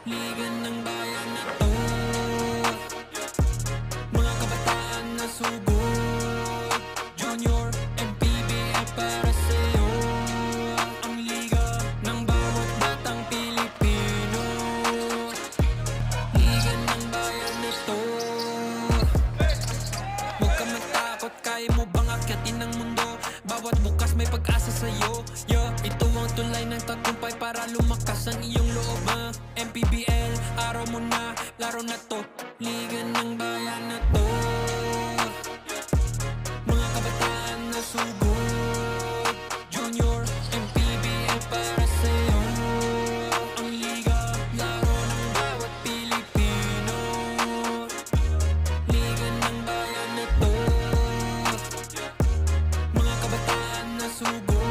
Liga ng bayan na to, mga kabataan na sugod. Junior, MPBL para sa'yo. Ang liga ng bawat batang Pilipino. Liga ng bayan na to. Huwag ka matakot, kaya mo bang akyatin ang mundo? Bawat bukas may pag-asa sa'yo. Ito ang tulay ng tagumpay para lumakas ang iyong loob. MPBL, araw mo na, laro na to. Liga ng bayan na to, mga kabataan na sugod. Junior, MPBL para sa'yo. Ang liga, laro ng bawat Pilipino. Liga ng bayan na to, mga kabataan na sugod.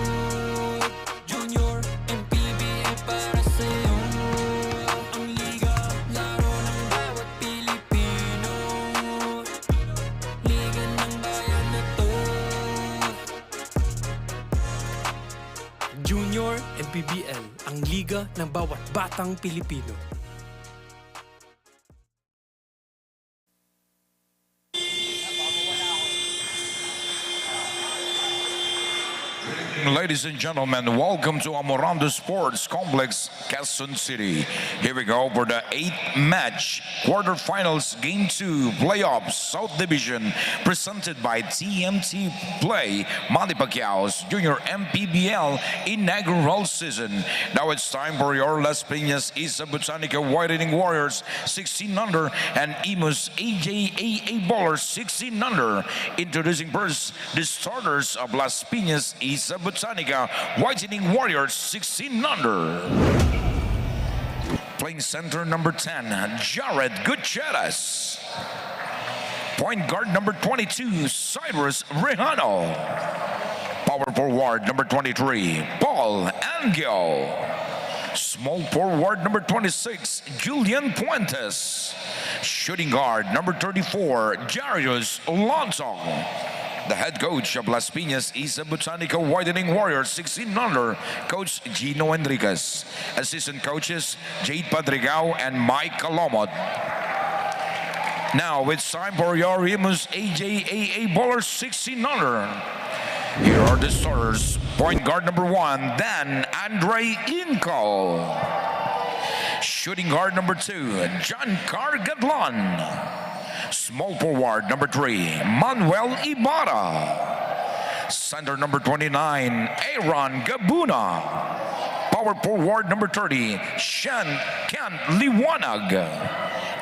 Junior, MPBL para sa'yo. Ang liga, laro ng bawat Pilipino. Liga ng bayan na to. Junior MPBL, ang liga ng bawat batang Pilipino. Ladies and gentlemen, welcome to Amoranto Sports Complex, Quezon City. Here we go for the 8th match, Quarterfinals Game 2 Playoffs South Division, presented by TMT Play, Manny Pacquiao's Junior MPBL inaugural season. Now it's time for your Las Pinas Isa Botanica Whitening Warriors 16 under and Imus AJAA Ballers 16 under. Introducing first the starters of Las Pinas Isa Botanica Whitening Warriors 16 under. Playing center number 10, Jared Gutierrez. Point guard number 22, Cyrus Rejano. Power forward number 23, Paul Angel. Small forward number 26, Julian Puentes. Shooting guard number 34, Jarius Alonso. The head coach of Las Pinas Isa Botanica Whitening Warriors 16 under, Coach Gino Enriquez. Assistant coaches Jade Padrigao and Mike Calomot. Now it's time for your Imus AJAA Ballers 16 under. Here are the starters. Point guard number 1, Dan Andre Inco. Shooting guard number 2, John Cargadlon. Small forward number 3, Manuel Ibarra. Center number 29, Aaron Gabuna. Power forward number 30, Shan Kan Liwanag.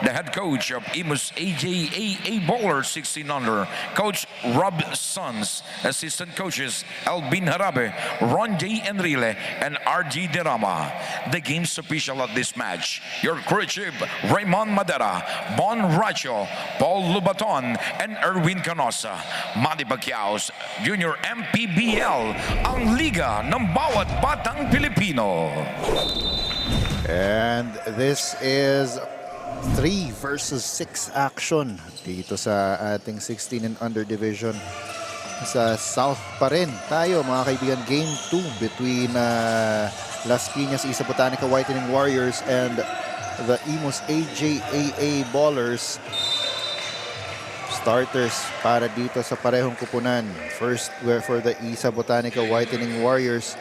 The head coach of Imus AJAA Bowler 16 under, Coach Rob Sons. Assistant coaches Albin Harabe, Ron J. Enrile, and RG Derama. The game's official of this match, your crew chief Raymond Madera, Bon Racho, Paul Lubaton, and Erwin Canosa. Manny Pacquiao's Junior MPBL, ang liga ng bawat batang Pilipino. And this is 3 versus 6 action dito sa ating 16 and under division. Sa South pa rin tayo mga kaibigan. Game 2 between Las Pinas Isa Botanica Whitening Warriors and the Imus AJAA Ballers. Starters para dito sa parehong kupunan. First, for the Isa Botanica Whitening Warriors,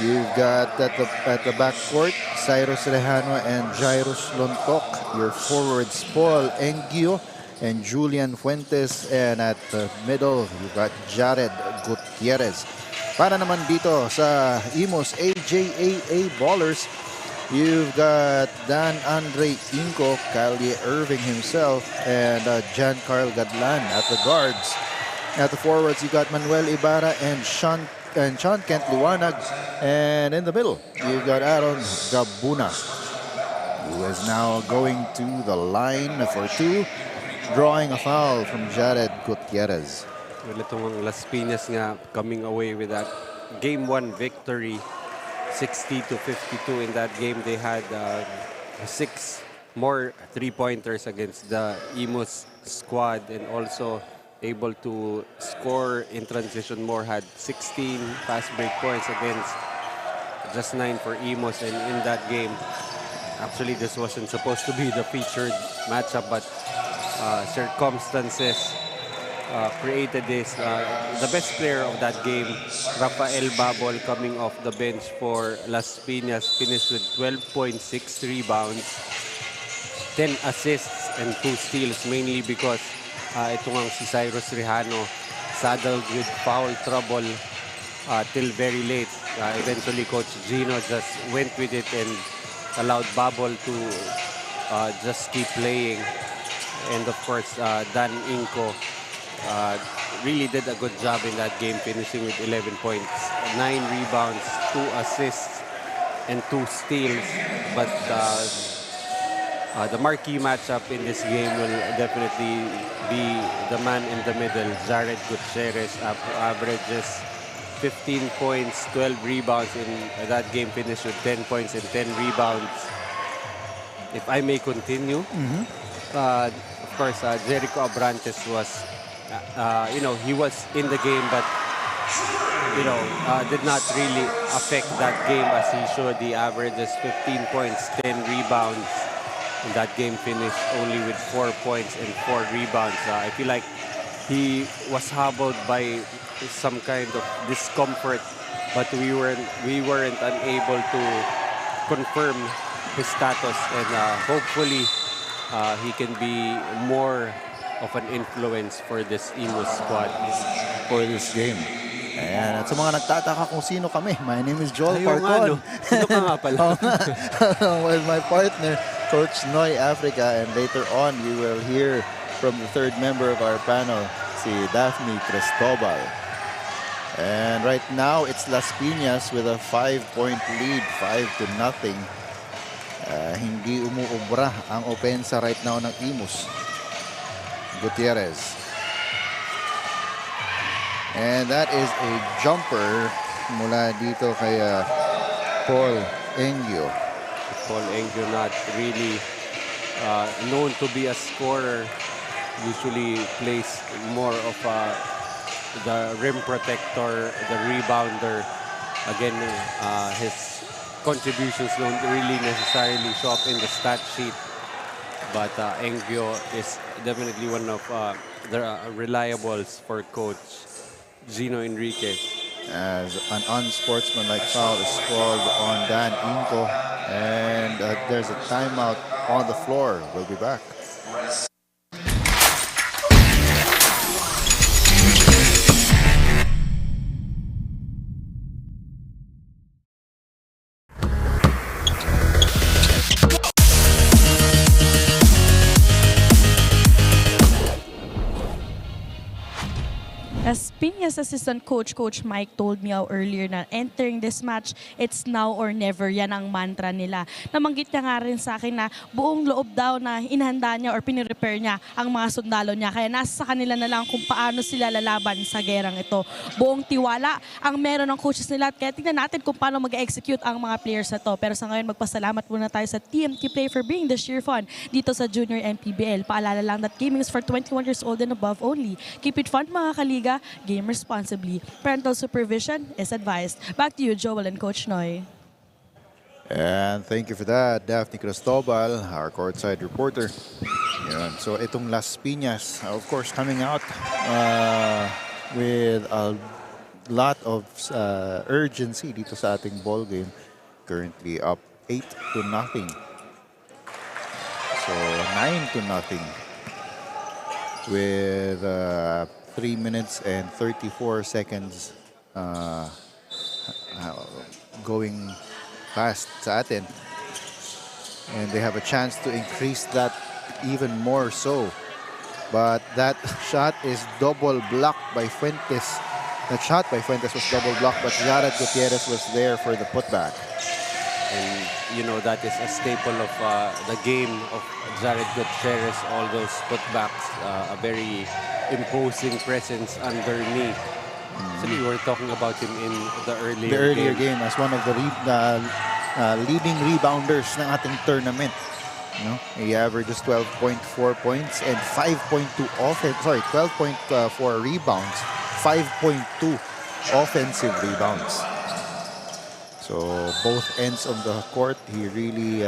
you've got at the backcourt, Cyrus Rejano and Jairus Lontok. Your forwards, Paul Engio and Julian Fuentes. And at the middle, you've got Jared Gutierrez. Para naman dito sa Imus AJAA Ballers, you've got Dan Andre Inco, Kylie Irving himself, and Jan Carl Gadlan at the guards. At the forwards, you got Manuel Ibarra and Sean Kent Liwanag. And in the middle, you've got Aaron Gabuna, who is now going to the line for 2, drawing a foul from Jared Gutierrez. Well, itong Las Pinas nga coming away with that Game 1 victory, 60-52 in that game. They had 6 more three-pointers against the Imus squad, and also able to score in transition more. Had 16 fast break points against just 9 for Imus. And in that game, Actually, this wasn't supposed to be the featured matchup, but circumstances created this. The best player of that game, Rafael Babol, coming off the bench for Las Pinas, finished with 12.6 rebounds, 10 assists, and 2 steals, mainly because ito nga si Cyrus Rehano saddled with foul trouble till very late. Eventually, Coach Gino just went with it and allowed Babol to just keep playing. And of course, Dan Inco really did a good job in that game, finishing with 11 points, 9 rebounds, 2 assists, and 2 steals. But the marquee matchup in this game will definitely be the man in the middle, Jared Gutierrez, averages 15 points, 12 rebounds in that game, finished with 10 points and 10 rebounds. If I may continue, of course, Jericho Abrantes was, he was in the game, but, did not really affect that game as he should. He averages 15 points, 10 rebounds. In that game, finished only with 4 points and 4 rebounds. I feel like he was hobbled by some kind of discomfort, but we weren't unable to confirm his status, and hopefully he can be more of an influence for this Imus squad for this game. Ayan. At sa mga nagtataka kung sino kami, my name is Joel Ayun nga, Parcon. no? Sino ka nga pala? Oo nga. With my partner, Coach Noy Africa, and later on we will hear from the third member of our panel, si Daphne Cristobal. And right now, it's Las Pinas with a 5-point lead, 5-0. Hindi umuubra ang opensa right now ng Imus. Gutierrez. And that is a jumper mula dito kay Paul Engio. Paul Engio, not really known to be a scorer, usually plays more of the rim protector, the rebounder. Again, his contributions don't really necessarily show up in the stat sheet, but Engio is definitely one of the reliables for Coach Gino Enriquez. As an unsportsmanlike foul is called on Dan Inco, and there's a timeout on the floor. We'll be back. As Pinas assistant coach, Coach Mike told me earlier na entering this match, it's now or never. Yan ang mantra nila. Namanggit niya nga rin sa akin na buong loob daw na inhanda niya or pinirepair niya ang mga sundalo niya. Kaya nasa kanila na lang kung paano sila lalaban sa gerang ito. Buong tiwala ang meron ng coaches nila. Kaya tingnan natin kung paano mag-execute ang mga players na to. Pero sa ngayon, magpasalamat muna tayo sa TMT Play for bringing the sheer fun dito sa Junior MPBL. Paalala lang that gaming is for 21 years old and above only. Keep it fun mga kaliga. Game responsibly. Parental supervision is advised. Back to you, Joel and Coach Noy. And thank you for that, Daphne Cristobal, our courtside reporter. Yun. So itong Las Pinas, of course, coming out with a lot of urgency dito sa ating ball game. Currently up 8-0. So 9-0 with 3 minutes and 34 seconds going past sa atin. And they have a chance to increase that even more so. But that shot is double blocked by Fuentes. That shot by Fuentes was double blocked, but Jared Gutierrez was there for the putback. And, that is a staple of the game of Jared Gutierrez, all those putbacks, a very imposing presence underneath. Actually, we were talking about him in the earlier game as one of the leading rebounders ng ating tournament. He averages 12.4 points and 5.2 offense. Sorry, 12.4 rebounds, 5.2 offensive rebounds. So both ends of the court, he really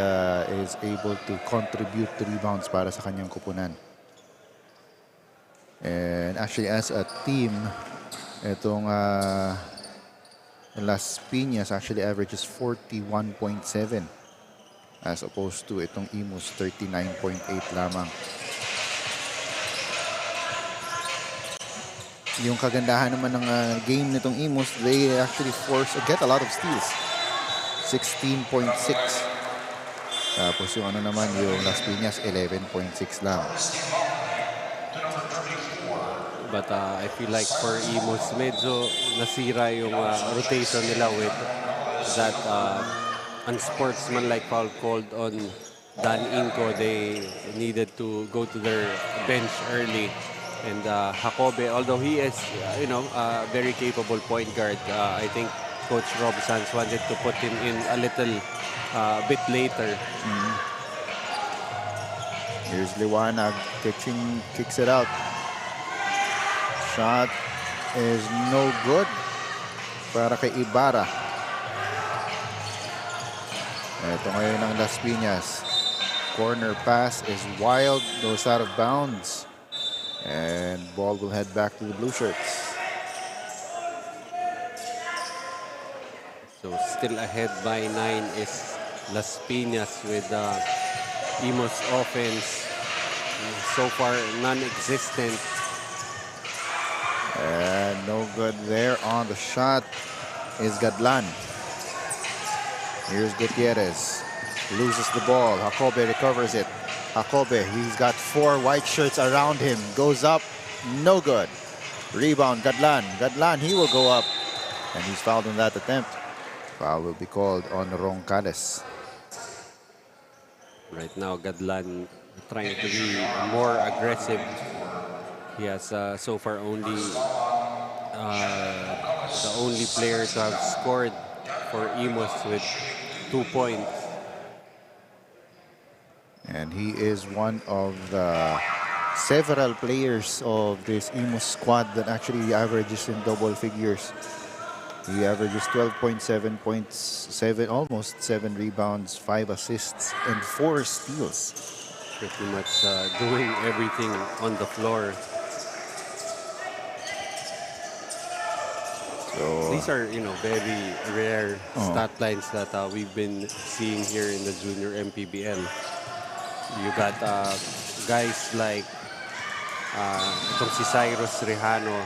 is able to contribute to rebounds para sa kanyang kupunan. And actually as a team, itong Las Pinas actually averages 41.7 as opposed to itong Imus 39.8 lamang. Yung kagandahan naman ng game nitong Imus, they actually get a lot of steals. 16.6. Tapos yung ano naman, yung Las Piñas, 11.6 lang. But I feel like for Imus, medyo nasira yung rotation nila with that unsportsmanlike foul called on Dan Inco. They needed to go to their bench early. And Jacobe, although he is, a very capable point guard, I think Coach Rob Sanz wanted to put him in a little bit later. Here's Liwanag, kicks it out. Shot is no good para kay Ibarra. Ito ngayon ng Las Piñas. Corner pass is wild, goes out of bounds. And ball will head back to the blue shirts. So still ahead by 9 is Las Piñas with Imus offense so far non-existent. And no good there on the shot is Gadlan. Here's Gutierrez. Loses the ball. Jacobe recovers it. Jacobe, he's got 4 white shirts around him. Goes up, no good. Rebound, Gadlan. Gadlan, he will go up. And he's fouled in that attempt. Foul will be called on Roncales. Right now, Gadlan trying to be more aggressive. He has so far only the only player to have scored for Imus with 2 points. And he is one of the several players of this Imus squad that actually averages in double figures. He averages 12.7 points, almost 7 rebounds, 5 assists, and 4 steals. Pretty much doing everything on the floor. So these are, very rare stat lines that we've been seeing here in the junior MPBL. You got guys like itong si Cyrus Rejano.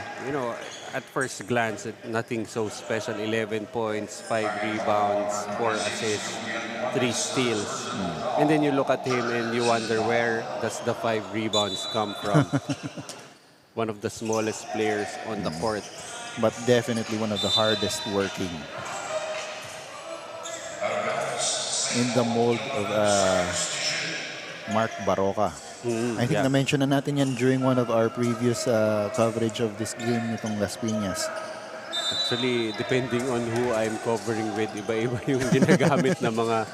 At first glance, nothing so special. 11 points, 5 rebounds, 4 assists, 3 steals. And then you look at him and you wonder, where does the 5 rebounds come from? One of the smallest players on the court. But definitely one of the hardest working. In the mold of Mark Baroka. I think na-mention na natin yan during one of our previous coverage of this game nitong Las Piñas. Actually, depending on who I'm covering with, iba-iba yung ginagamit na mga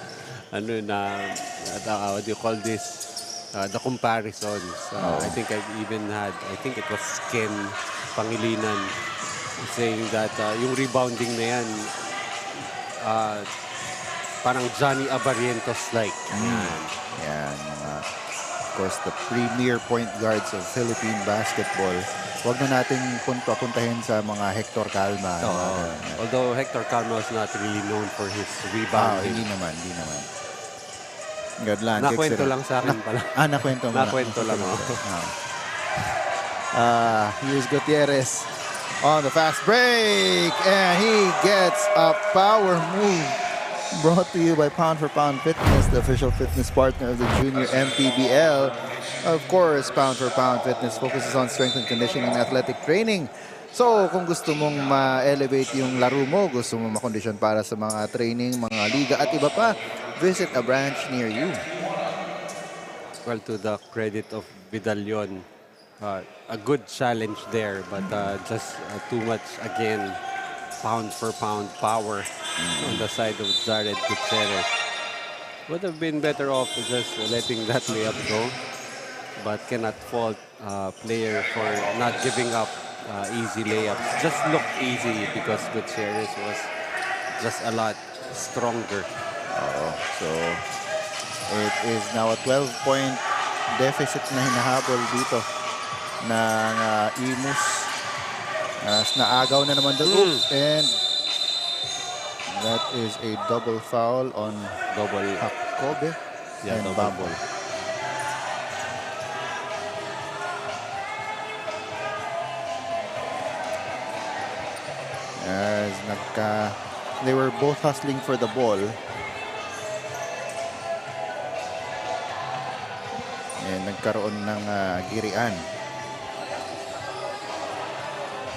what do you call this? The comparisons. I think I've even had, I think it was Ken Pangilinan saying that yung rebounding na yan, parang Johnny Abarientos-like. Yan, of course, the premier point guards of Philippine basketball. Huwag na nating puntahin sa mga Hector Calma. Although Hector Calma was not really known for his rebounding. Hindi naman. Gadlan. Nakwento lang sa akin pala. Nakwento mo. Nakwento lang. Here's Gutierrez on the fast break. And he gets a power move. Brought to you by Pound for Pound Fitness, the official fitness partner of the Junior MPBL. Of course, Pound for Pound Fitness focuses on strength and conditioning and athletic training. So, kung gusto mong ma-elevate yung laro mo, gusto mong makondisyon para sa mga training, mga liga at iba pa, visit a branch near you. Well, to the credit of Vidalion, a good challenge there, but just too much again. Pound for pound power on the side of Jared Gutierrez. Would have been better off just letting that layup go, but cannot fault player for not giving up easy layups. Just looked easy because Gutierrez was just a lot stronger. So, it is now a 12-point deficit na hinahabol dito ng Imus. As naagaw na naman doon. And that is a double foul on Jacobe and Babol. As they were both hustling for the ball. And nagkaroon ng girian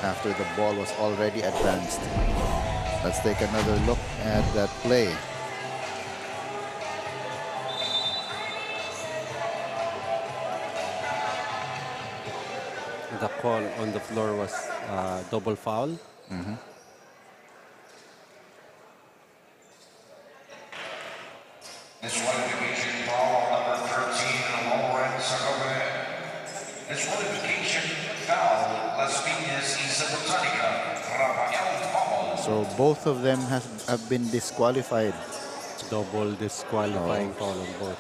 after the ball was already advanced. Let's take another look at that play. The call on the floor was double foul. Disqualification foul on number 13, Amoranto. Disqualification foul, Las Pinas, Isa Botanica, Rafael. So both of them have been disqualified. Double disqualifying foul on both.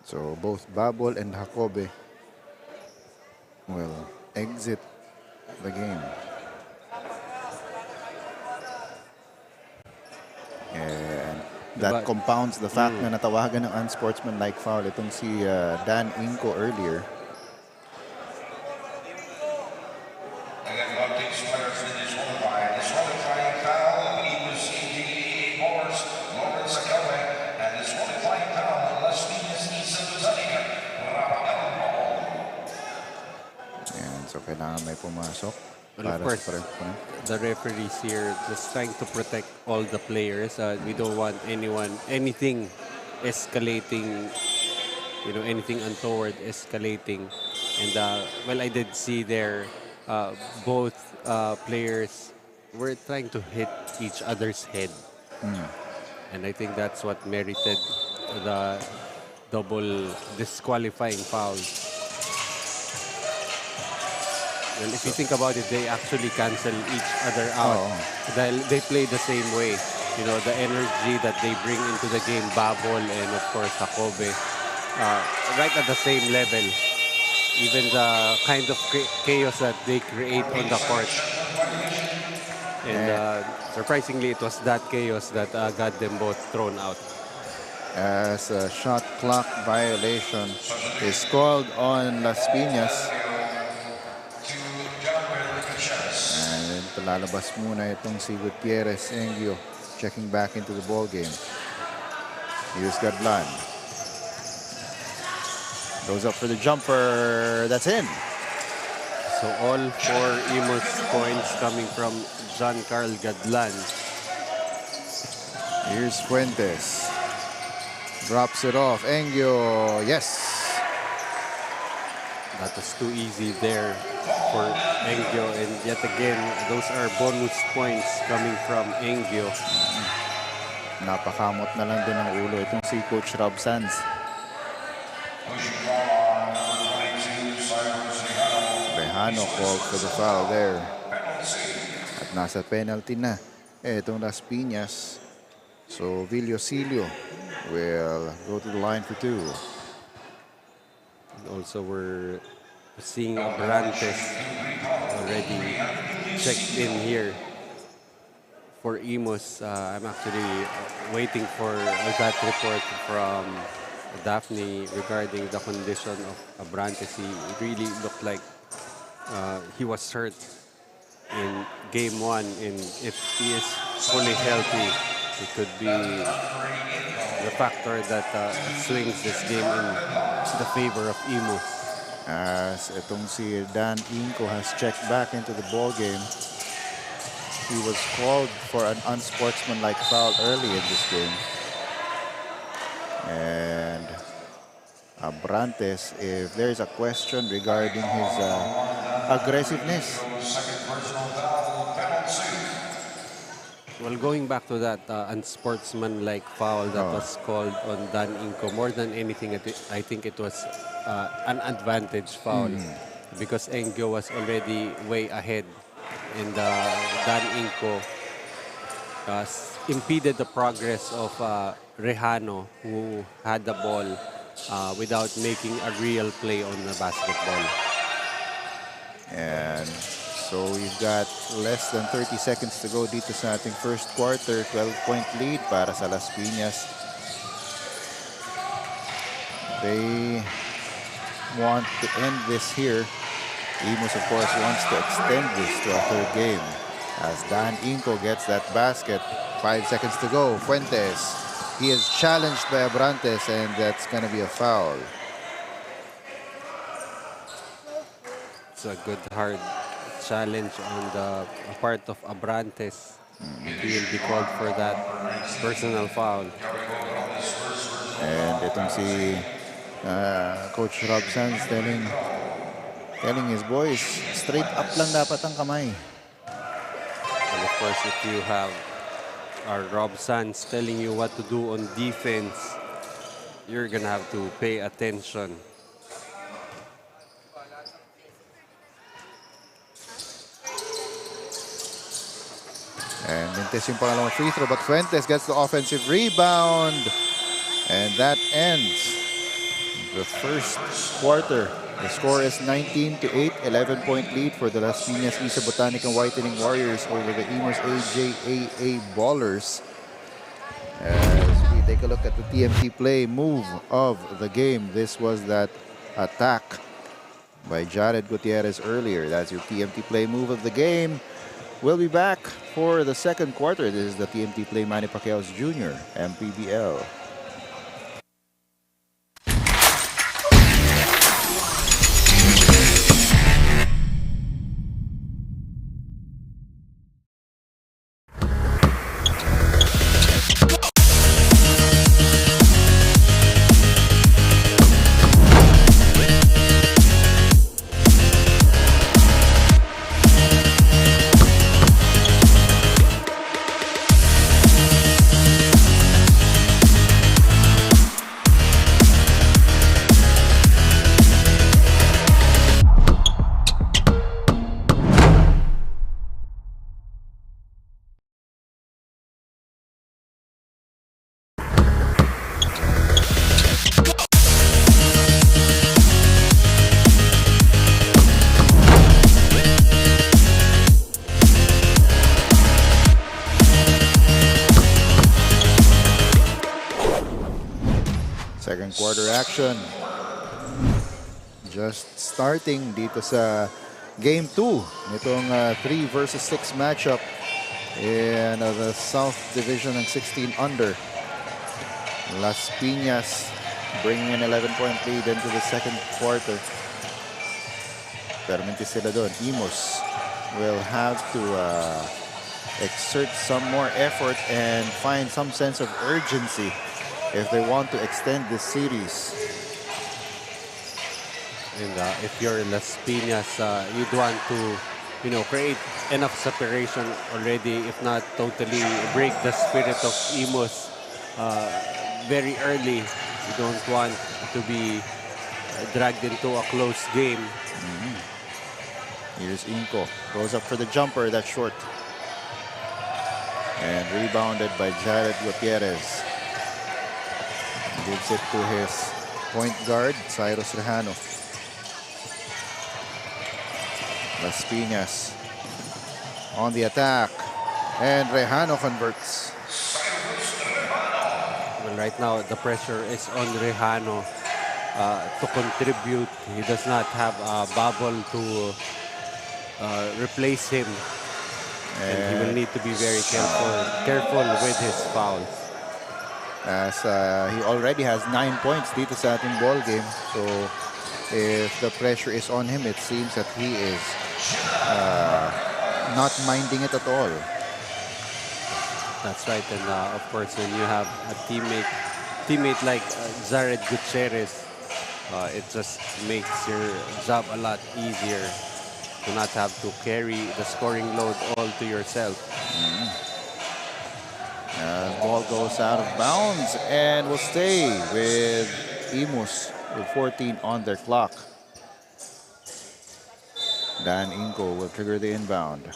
So both Babol and Jacobe will exit the game. And that compounds the fact na natawagan ng unsportsmanlike foul itong si Dan Inco earlier. Again, one takes players in disqualified. Disqualifying foul of Imus 16U, Lawrence Akawe, and disqualifying foul of Las Pinas, Isa Botanica, Rafael. And so kailangan may pumasok. And of course, the referees here just trying to protect all the players. We don't want anything escalating, anything untoward escalating. And well, I did see there both players were trying to hit each other's head. And I think that's what merited the double disqualifying foul. Well, if you think about it, they actually cancel each other out. They play the same way. The energy that they bring into the game, Babol and of course Jacobe, right at the same level. Even the kind of chaos that they create on the court. And surprisingly, it was that chaos that got them both thrown out. As a shot clock violation is called on Las Pinas. And palalabas muna itong si Gutierrez Engio checking back into the ball game. Here's Gadlan. Goes up for the jumper. That's in. So all 4 Imus points coming from John Carl Gadlan. Here's Fuentes. Drops it off. Engio. Yes. That was too easy there for Engio. And yet again, those are bonus points coming from Engio. Napakamot na lang din ang ulo itong si Coach Rob Sands. Lejano called for the foul there. At nasa penalty na itong Las Pinas. So Villosilio will go to the line for 2. Also, we're seeing Abrantes already checked in here for Imus. I'm actually waiting for that report from Daphne regarding the condition of Abrantes. He really looked like he was hurt in game 1, and if he is fully healthy, it could be the factor that swings this game in the favor of Imus. As itong si Dan Inco has checked back into the ball game. He was called for an unsportsmanlike foul early in this game. And Abrantes, if there's a question regarding his aggressiveness. Well, going back to that unsportsmanlike foul that was called on Dan Inco, more than anything, I think it was an advantage foul because Engio was already way ahead and Dan Inco impeded the progress of Rejano, who had the ball without making a real play on the basketball. And so we've got less than 30 seconds to go dito sa ating first quarter. 12-point lead para sa Las Piñas. They want to end this here. Imus, of course, wants to extend this to a third game. As Dan Inco gets that basket. 5 seconds to go. Fuentes. He is challenged by Abrantes, and that's going to be a foul. It's a good hard challenge on the part of Abrantes. He will be called for that personal foul. And itong si Coach Rob Sanz telling his boys, straight up lang dapat ang kamay. And of course, if you have Rob Sanz telling you what to do on defense, you're gonna have to pay attention. And Mintes yung pangalawang free throw, but Fuentes gets the offensive rebound. And that ends the first quarter. The score is 19-8, 11-point lead for the Las Piñas Isa Botanic and Whitening Warriors over the Imus AJAA Ballers. As we take a look at the TMT play move of the game, this was that attack by Jared Gutierrez earlier. That's your TMT play move of the game. We'll be back for the second quarter. This is the TMT play Manny Pacquiao's Jr. MPBL. Second quarter action. Just starting dito sa Game 2 nitong 3 versus 6 matchup in the South Division ng 16 under. Las Piñas bringing an 11-point lead into the second quarter. Pero mintis sila doon. Imus will have to exert some more effort and find some sense of urgency if they want to extend this series. And if you're Las Piñas, you'd want to, create enough separation already, if not totally break the spirit of Imus very early. You don't want to be dragged into a close game. Here's Inco. Goes up for the jumper. That's short. And rebounded by Jared Gutierrez. Gives it to his point guard, Cyrus Rejano. Las Piñas on the attack. And Rejano converts. Well, right now, the pressure is on Rejano to contribute. He does not have a bubble to replace him. And he will need to be very careful with his fouls. As he already has 9 points dito sa ating ball game. So if the pressure is on him, it seems that he is not minding it at all. That's right. And of course, when you have a teammate like Jared Gutierrez, it just makes your job a lot easier to not have to carry the scoring load all to yourself. Ball goes out of bounds and will stay with Imus with 14 on their clock. Dan Inco will trigger the inbound.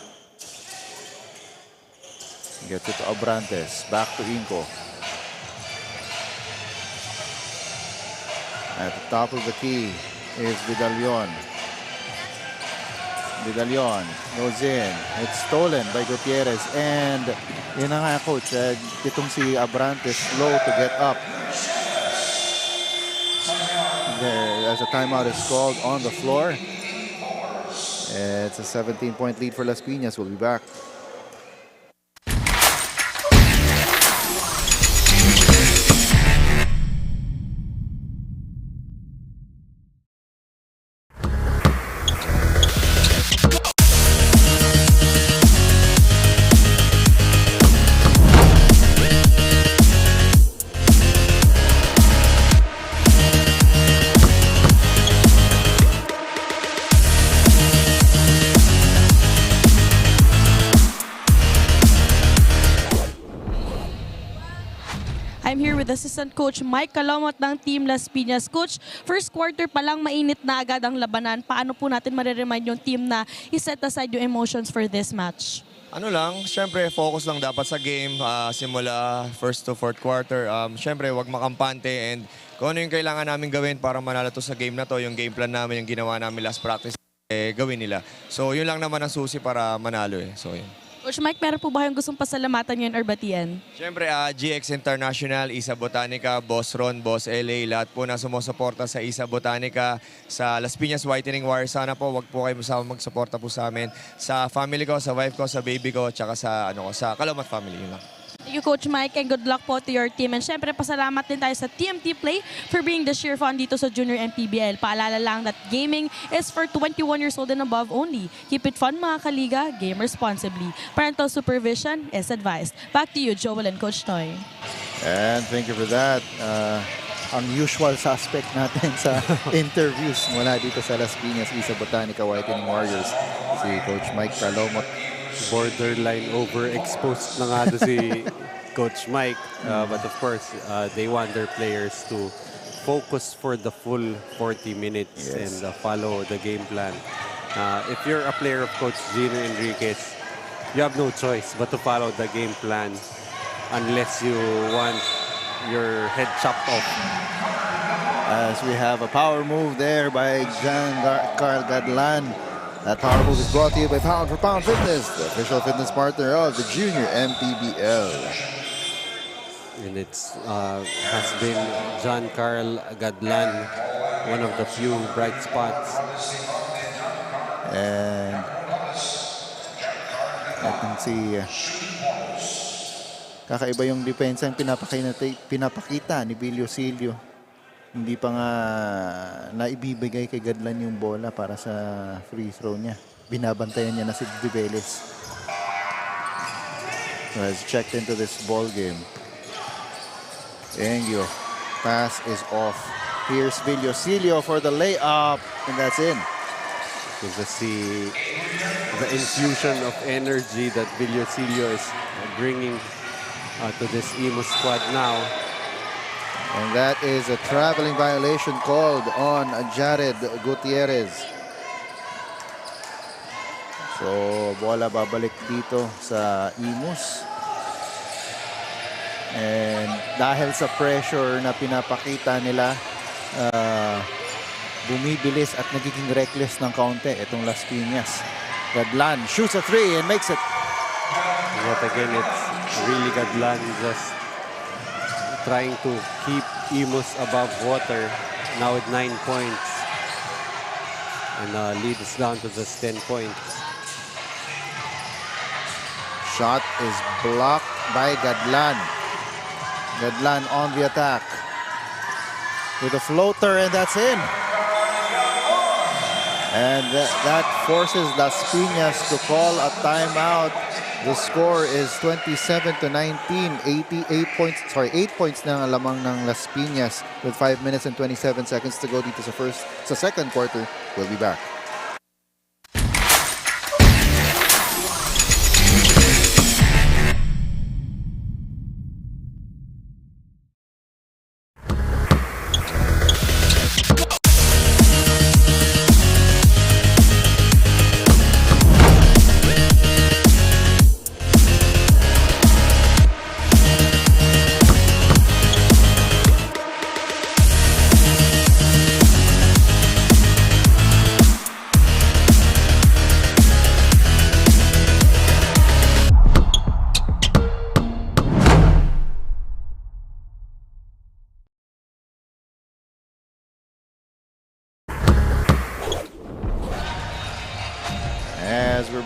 Gets it to Abrantes. Back to Inco. At the top of the key is Vidalion. Vidalion goes in. It's stolen by Gutierrez. And yun na nga, coach. Itong si Abrantes slow to get up. There, as a timeout is called on the floor. It's a 17-point lead for Las Piñas. We'll be back. I'm here with Assistant Coach Mike Calomot ng Team Las Piñas. Coach, first quarter pa lang mainit na agad ang labanan. Paano po natin mareremind yung team na iset aside yung emotions for this match? Ano lang, syempre focus lang dapat sa game simula first to fourth quarter. Syempre wag makampante and kung ano yung kailangan namin gawin para manalo to sa game na to, yung game plan namin, yung ginawa namin last practice, gawin nila. So yun lang naman ang susi para manalo So yun. Coach Mike, meron po ba kayong gustong pasalamatan yun or batian? Siyempre, GX International, Isa Botanica, Boss Ron, Boss LA, lahat po na sumusuporta sa Isa Botanica, sa Las Piñas Whitening Wire. Sana po, wag po kayo magsuporta po sa amin. Sa family ko, sa wife ko, sa baby ko, tsaka sa, sa Kalamat family. Yun lang. Thank you, Coach Mike, and good luck po to your team. And syempre, pasalamat din tayo sa TMT Play for bringing the sheer fun dito sa Junior MPBL. Paalala lang that gaming is for 21 years old and above only. Keep it fun, mga kaliga. Game responsibly. Parental supervision is advised. Back to you, Joel and Coach Toy. And thank you for that. Ang usual suspect natin sa interviews mula dito sa Las Piñas, Isa Botanica Whitening Warriors, si Coach Mike Calomot. Borderline overexposed na nga doon si Coach Mike. But of course, they want their players to focus for the full 40 minutes and follow the game plan. If you're a player of Coach Gino Enriquez, you have no choice but to follow the game plan unless you want your head chopped off. As we have a power move there by Carl Gadlan. That power move is brought to you by Pound for Pound Fitness, the official fitness partner of the Junior MPBL. And it's has been John Carl Gadlan, one of the few bright spots. And I can see kakaiba yung depensa yung pinapakita ni Bilio Silio. Hindi pa nga naibibigay kay Gadlan yung bola para sa free throw niya. Binabantayan niya na si Diveles. So has checked into this ball game. Engyo. Pass is off. Here's Villosilio for the layup. And that's in. You can see the infusion of energy that Villosilio is bringing to this Imus squad now. And that is a traveling violation called on Jared Gutierrez. So, bola babalik dito sa Imus. And dahil sa pressure na pinapakita nila, bumibilis at nagiging reckless ng kaunti itong Las Piñas. Gadlan shoots a three and makes it. Yet again, it's really Gadlan just trying to keep Imus above water, now with 9 points. And lead is down to just 10 points. Shot is blocked by Gadlan. Gadlan on the attack. With a floater, and that's in. And that forces Las Piñas to call a timeout. The score is 27-19. 8 points na ang lamang ng Las Piñas with 5 minutes and 27 seconds to go dito sa second quarter. We'll be back.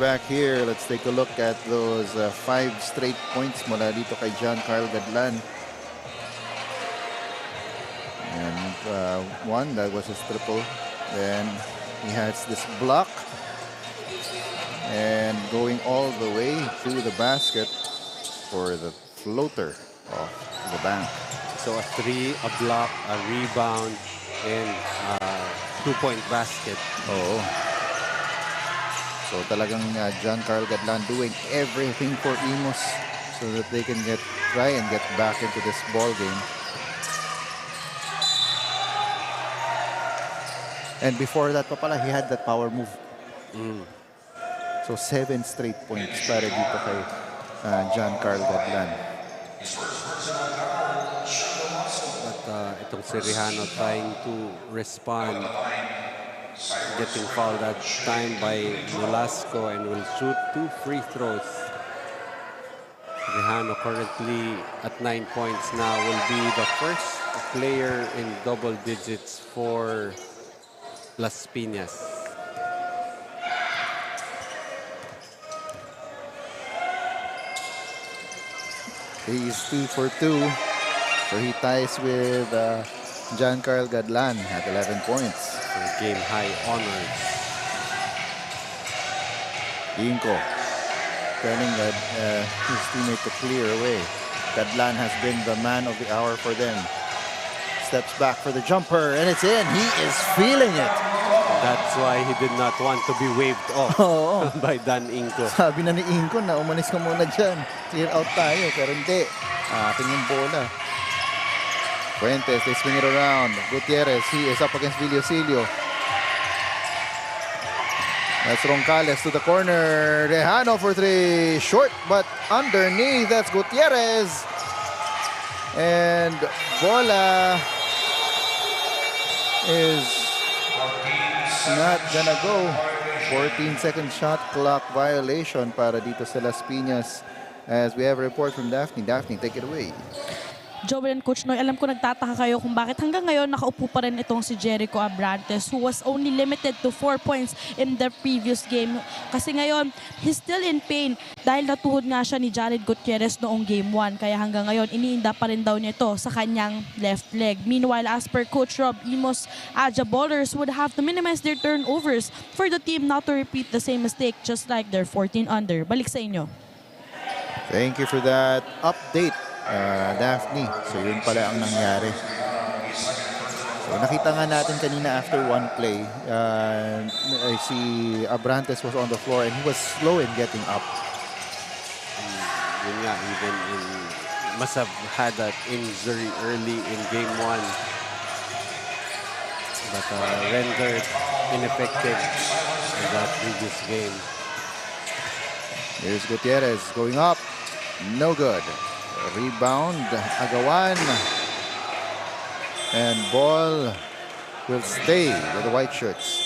back here. Let's take a look at those 5 straight points mula dito kay John Carl Gadlan. And one, that was his triple. Then he has this block. And going all the way to the basket for the floater off the bank. So a 3, a block, a rebound, and a 2-point basket. Oo. So talagang John Carl Gadlan doing everything for Imus so that they can try and get back into this ball game. And before that pa pala, he had that power move. So 7 straight points para dito kay John Carl Gadlan. But itong si Rihano trying to respond, getting fouled that time by Nolasco, and will shoot 2 free throws. Rihano currently at 9 points now, will be the first player in double digits for Las Pinas. He's 2 for 2. So he ties with John Carl Gadlan at 11 points. Game high honors. Inko telling his teammate to clear away. Gadlan has been the man of the hour for them. Steps back for the jumper, and it's in. He is feeling it. That's why he did not want to be waved off by Dan Inco. Sabi na ni Inko na umalis ka muna dyan. Clear out tayo, pero hindi. Ating yung bola. Fuentes, they swing it around. Gutierrez, he is up against Villasilio. That's Roncales to the corner. Rehano for 3. Short, but underneath. That's Gutierrez. And bola is not gonna go. 14-second shot clock violation para dito sa Las Pinas. As we have a report from Daphne. Daphne, take it away. Joel and Coach Noy, alam ko nagtataka kayo kung bakit hanggang ngayon nakaupo pa rin itong si Jericho Abrantes, who was only limited to 4 points in the previous game. Kasi ngayon, he's still in pain dahil natuhod nga siya ni Jared Gutierrez noong game 1. Kaya hanggang ngayon, iniinda pa rin daw niya ito sa kanyang left leg. Meanwhile, as per Coach Rob, Imus ballers would have to minimize their turnovers for the team not to repeat the same mistake just like their 14 under. Balik sa inyo. Thank you for that update, Daphne. So yun pala ang nangyari. So nakita nga natin kanina after one play, si Abrantes was on the floor and he was slow in getting up. Yun nga, even must have had that injury early in game 1. But rendered ineffective in that previous game. Here's Gutierrez going up. No good. Rebound, Agawan. And ball will stay with the white shirts.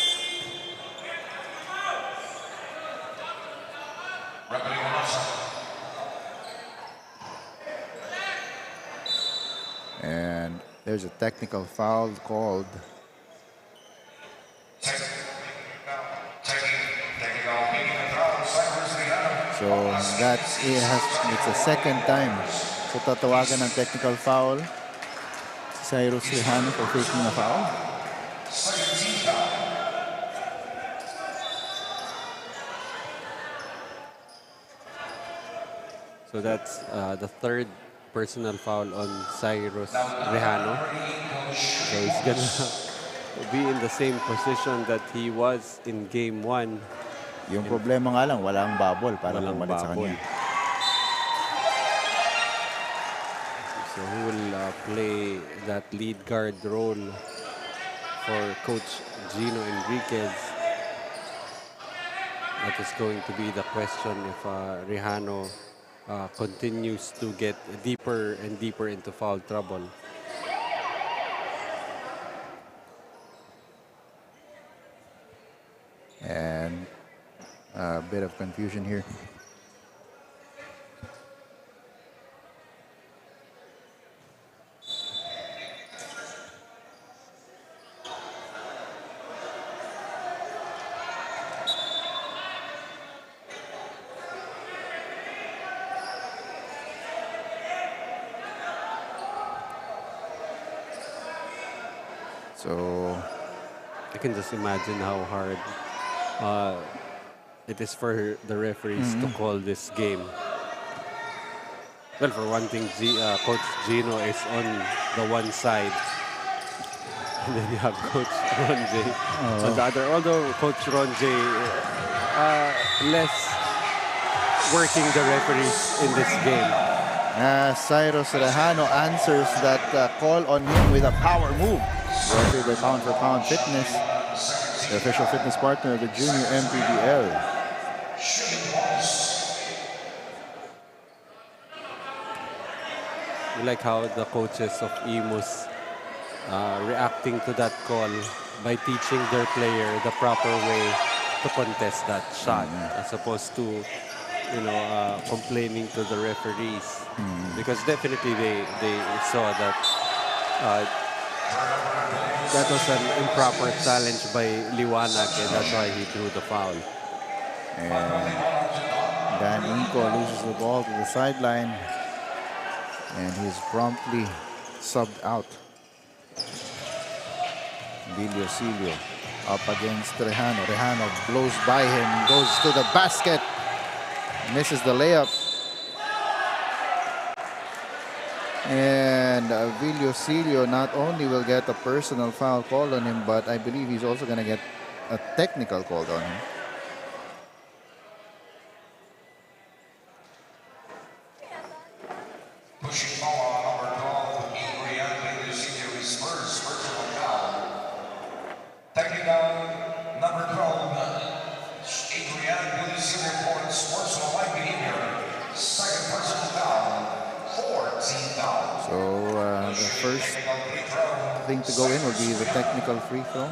And there's a technical foul called. So it's the second time. So tatawagan ng technical foul si Cyrus Rehano for faking na foul. So that's the third personal foul on Cyrus Rehano. So he's gonna be in the same position that he was in game 1. Yung problema nga lang, walang bubble para lumalit sa kanya. So who will play that lead guard role for Coach Gino Enriquez? That is going to be the question if Rehano continues to get deeper and deeper into foul trouble. And a bit of confusion here. So, I can just imagine how hard it is for the referees to call this game. Well, for one thing, Coach Gino is on the one side. And then you have Coach Ron J on the other. Although Coach Ron J less working the referees in this game. Cyrus Rejano answers that call on him with a power move. Brought by Pound for Pound Fitness, the official fitness partner of the Junior MPBL. I like how the coaches of Imus reacting to that call by teaching their player the proper way to contest that shot, as opposed to, you know, complaining to the referees. Because definitely they saw that that was an improper challenge by Liwanag, and that's why he drew the foul. And Dan Inco loses the ball to the sideline, and he's promptly subbed out. Villosilio up against Rejano. Rejano blows by him, goes to the basket, misses the layup. And Villosilio not only will get a personal foul called on him, but I believe he's also going to get a technical called on him. Pushing ball on number 12, Adrian Villosilio is first personal foul. Technical number 12, Adrian Villosilio reports personal line behavior. Second personal foul, 14 fouls. So the first thing to go in will be the technical free throw.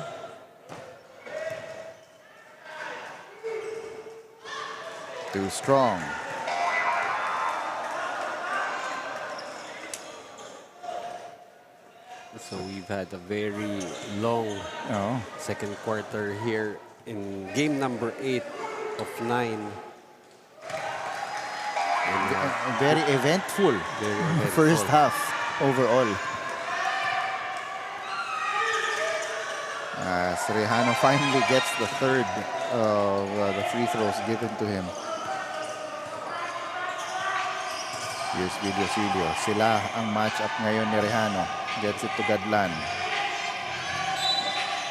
Too strong. So we've had a very long second quarter here in game number 8 of 9. And, Very eventful. very eventful. First half overall. Rejano finally gets the third of the free throws given to him. Here's Villosilio. Sila ang match-up ngayon ni Rejano. Gets it to Gadlan.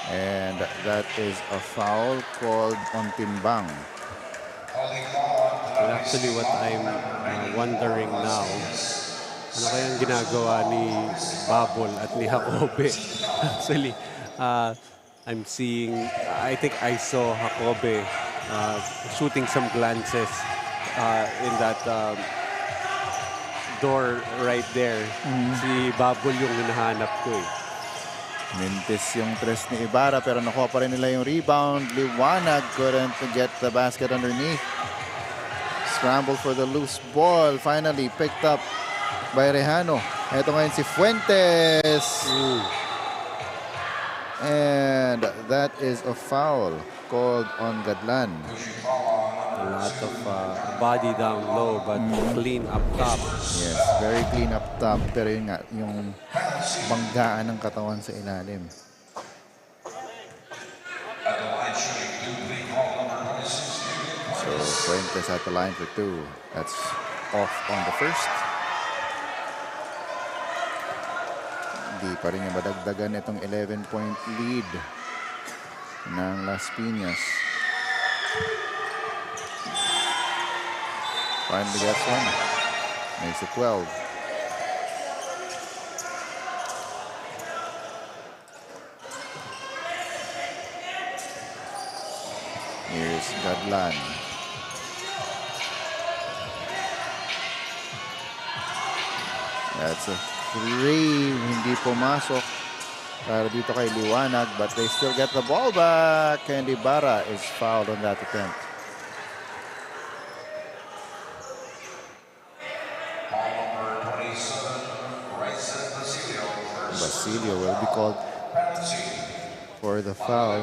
And that is a foul called on Timbang. Well, actually, what I'm wondering now, ano kayang ginagawa ni Babol at ni Jacobe? Actually, I'm seeing, I think I saw Jacobe shooting some glances in that door right there. Si Babol yung hinahanap ko eh. Mintis yung tres ni Ibarra pero nakuha pa rin nila yung rebound. Liwanag couldn't get the basket underneath. Scramble for the loose ball. Finally picked up by Rejano. Ito ngayon si Fuentes. And that is a foul called on Gadlan. A lot of body down low but clean up top. Yes, very clean up top. Pero yun nga, yung banggaan ng katawan sa ilalim. So, Fuentes at the line for 2. That's off on the first. Hindi pa rin yung madagdagan itong 11-point lead ng Las Piñas. Finally gets one. Makes it 12. Here's Gadlan. That's a 3. Hindi pumasok para dito kay Liwanag, but they still get the ball back. And Ibarra is fouled on that attempt. Basilio will be called for the foul.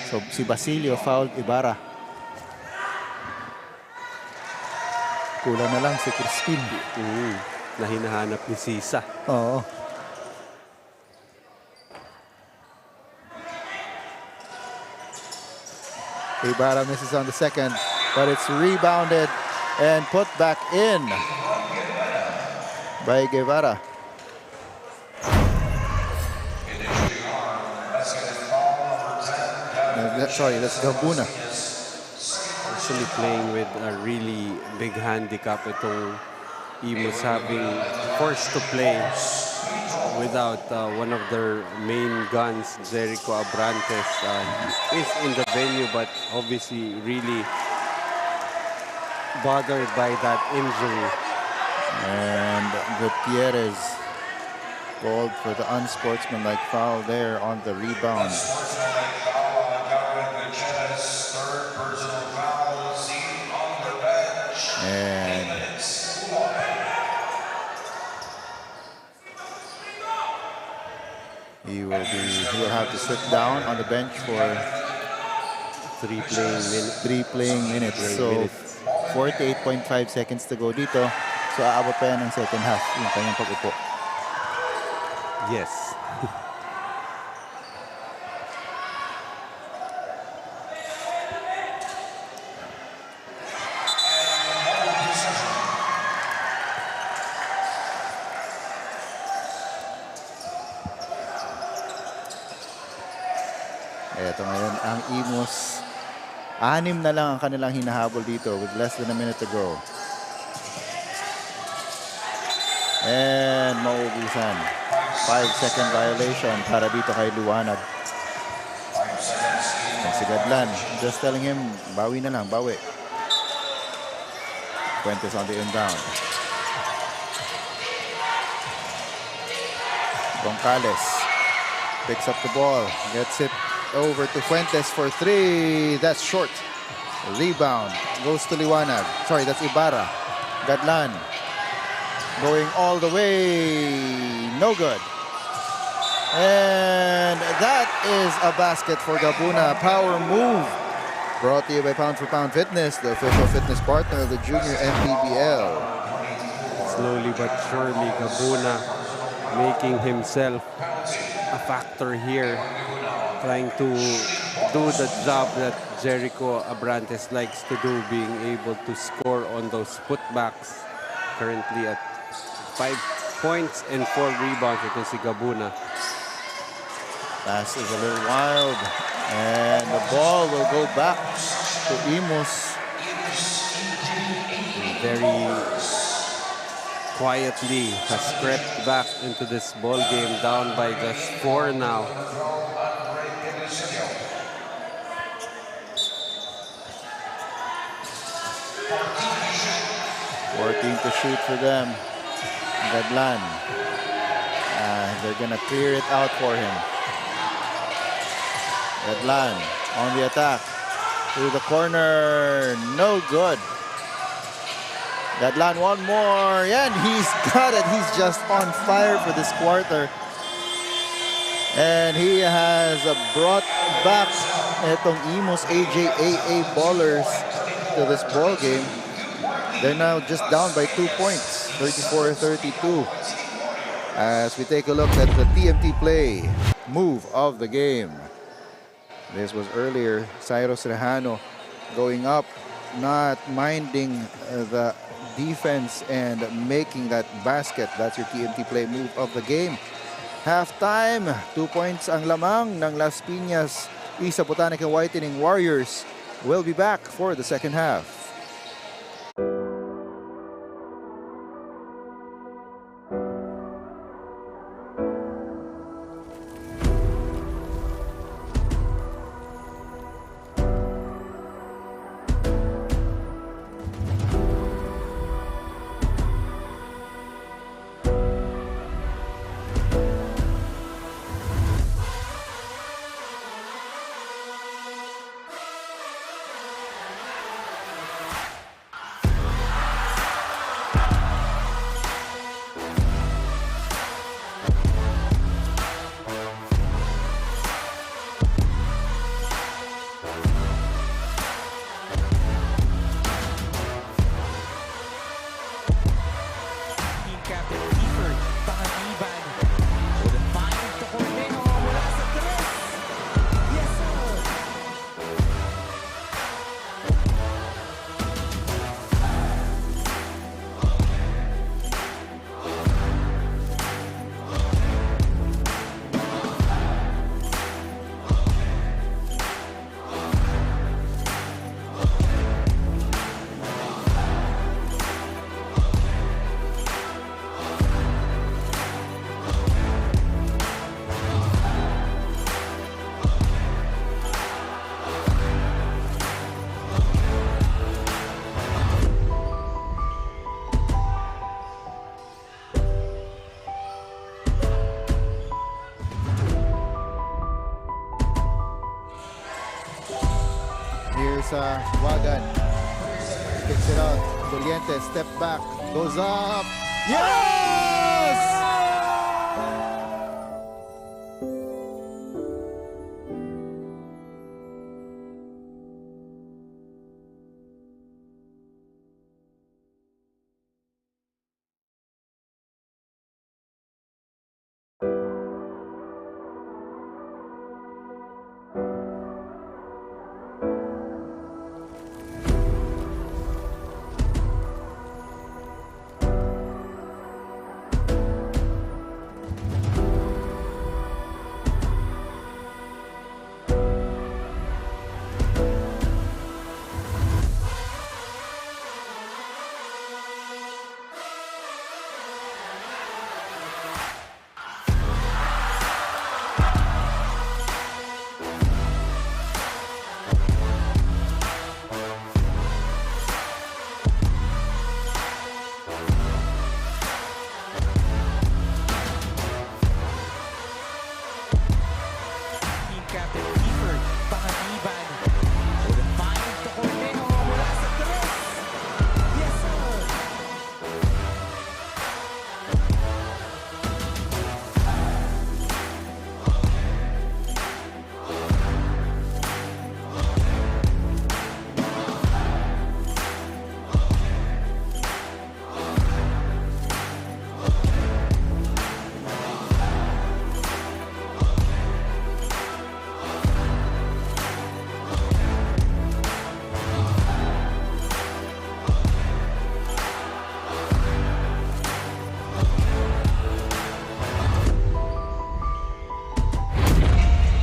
So si Basilio fouled Ibarra. Kulang na lang si Crispin. Na hinahanap ni Sisa. Oo. Ibarra misses on the second, but it's rebounded and put back in by Guevara. Sorry, that's Gabuna. Actually playing with a really big handicap itong Imus, having forced to play without one of their main guns, Jericho Abrantes. He is in the venue, but obviously really bothered by that injury. And Gutierrez called for the unsportsmanlike foul there on the rebound. And he will have to sit down on the bench for Three playing minutes. So 48.5 seconds to go dito. So aabot pa yan ng second half yung kanyang pag-upo. Yes. Ito ngayon ang Imus. 6 na lang ang kanilang hinahabol dito with less than a minute to go. And mauubusan. 5-second violation para dito kay Liwanag. Si Gadlan just telling him, bawi na lang, bawi. Fuentes on the inbound. Goncalves picks up the ball, gets it over to Fuentes for 3. That's short. Rebound goes to Liwanag. Sorry, that's Ibarra. Gadlan going all the way. No good. And that is a basket for Gabuna. Power move. Brought to you by Pound for Pound Fitness, the official fitness partner of the Junior MPBL. Slowly but surely, Gabuna making himself a factor here, trying to do the job that Jericho Abrantes likes to do, being able to score on those putbacks. Currently at 5 points and 4 rebounds. Ito si Gabuna. Pass is a little wild, and the ball will go back to Imus. Very quietly has crept back into this ball game, down by just 4 now. Working to shoot for them. Gadlan. They're gonna clear it out for him. Gadlan on the attack. To the corner. No good. Gadlan one more. And he's got it. He's just on fire for this quarter. And he has brought back itong Imus AJAA ballers to this ball game. They're now just down by 2 points, 34-32. As we take a look at the TMT play move of the game. This was earlier, Cyrus Rejano going up, not minding the defense and making that basket. That's your TMT play move of the game. Halftime, 2 points ang lamang ng Las Pinas. Isa Botanica Whitening Warriors will be back for the second half. sa Wagan. Kicks it out. Doliente, step back. Goes up. Yes!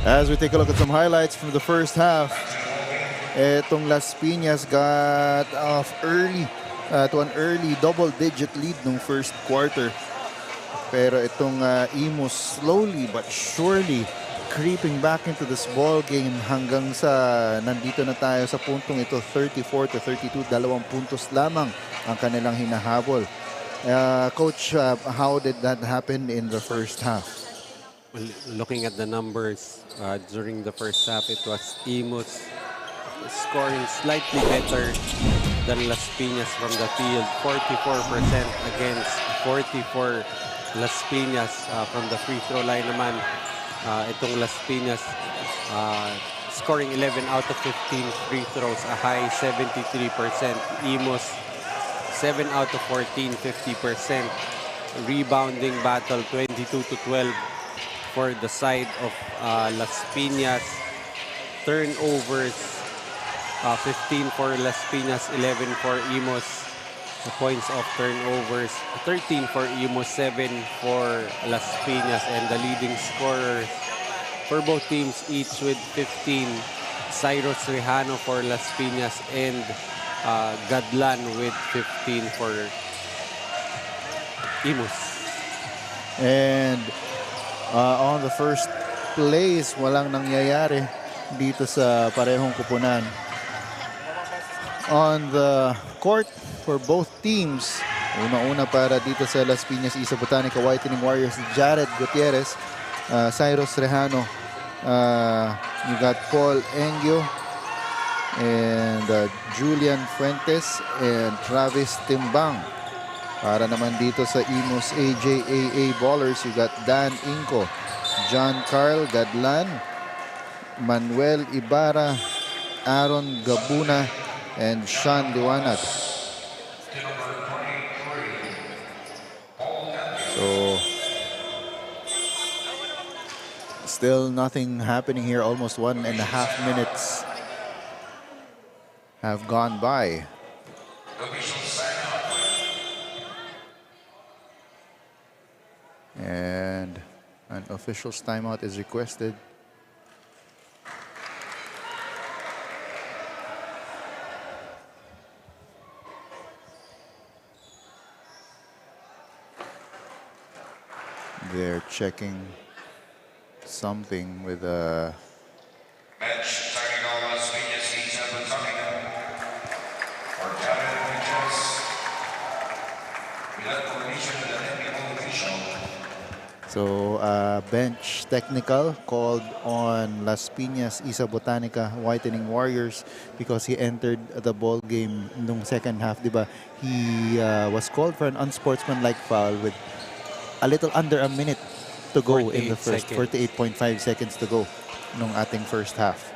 As we take a look at some highlights from the first half, etong Las Piñas got off early to an early double-digit lead nung first quarter. Pero itong Imus slowly but surely creeping back into this ball game hanggang sa nandito na tayo sa puntong ito, 34-32, 2 puntos lamang ang kanilang hinahabol. Coach, how did that happen in the first half? Well, looking at the numbers during the first half, it was Imus scoring slightly better than Las Piñas from the field. 44% against 44 Las Piñas from the free throw line naman. Itong Las Piñas scoring 11 out of 15 free throws, a high 73%. Imus 7 out of 14, 50%. Rebounding battle 22-12 for the side of Las Piñas. Turnovers 15 for Las Piñas, 11 for Imus. The points of turnovers 13 for Imus, 7 for Las Piñas, and the leading scorers for both teams each with 15. Cyrus Rejano for Las Piñas and Gadlan with 15 for Imus. And on the first plays, walang nangyayari dito sa parehong kupunan. On the court for both teams, una-una para dito sa Las Piñas Isa Botanica Whitening Warriors, Jared Gutierrez, Cyrus Rejano, you got Paul Engyo, and Julian Fuentes, and Travis Timbang. Para naman dito sa Imus AJAA Ballers, you got Dan Inco, John Carl Gadlan, Manuel Ibarra, Aaron Gabuna, and Sean Liwanag. So, still nothing happening here. Almost 1.5 minutes have gone by. And an official's timeout is requested. They're checking something with a Match technical Las Vegas Isa Botanica. For Jared Gutierrez, without coordination with an MPBL official. So, bench technical called on Las Pinas Isa Botanica Whitening Warriors because he entered the ball game nung second half, di ba? He was called for an unsportsmanlike foul with a little under a minute to go in the 48 first, seconds. 48.5 seconds to go nung ating first half.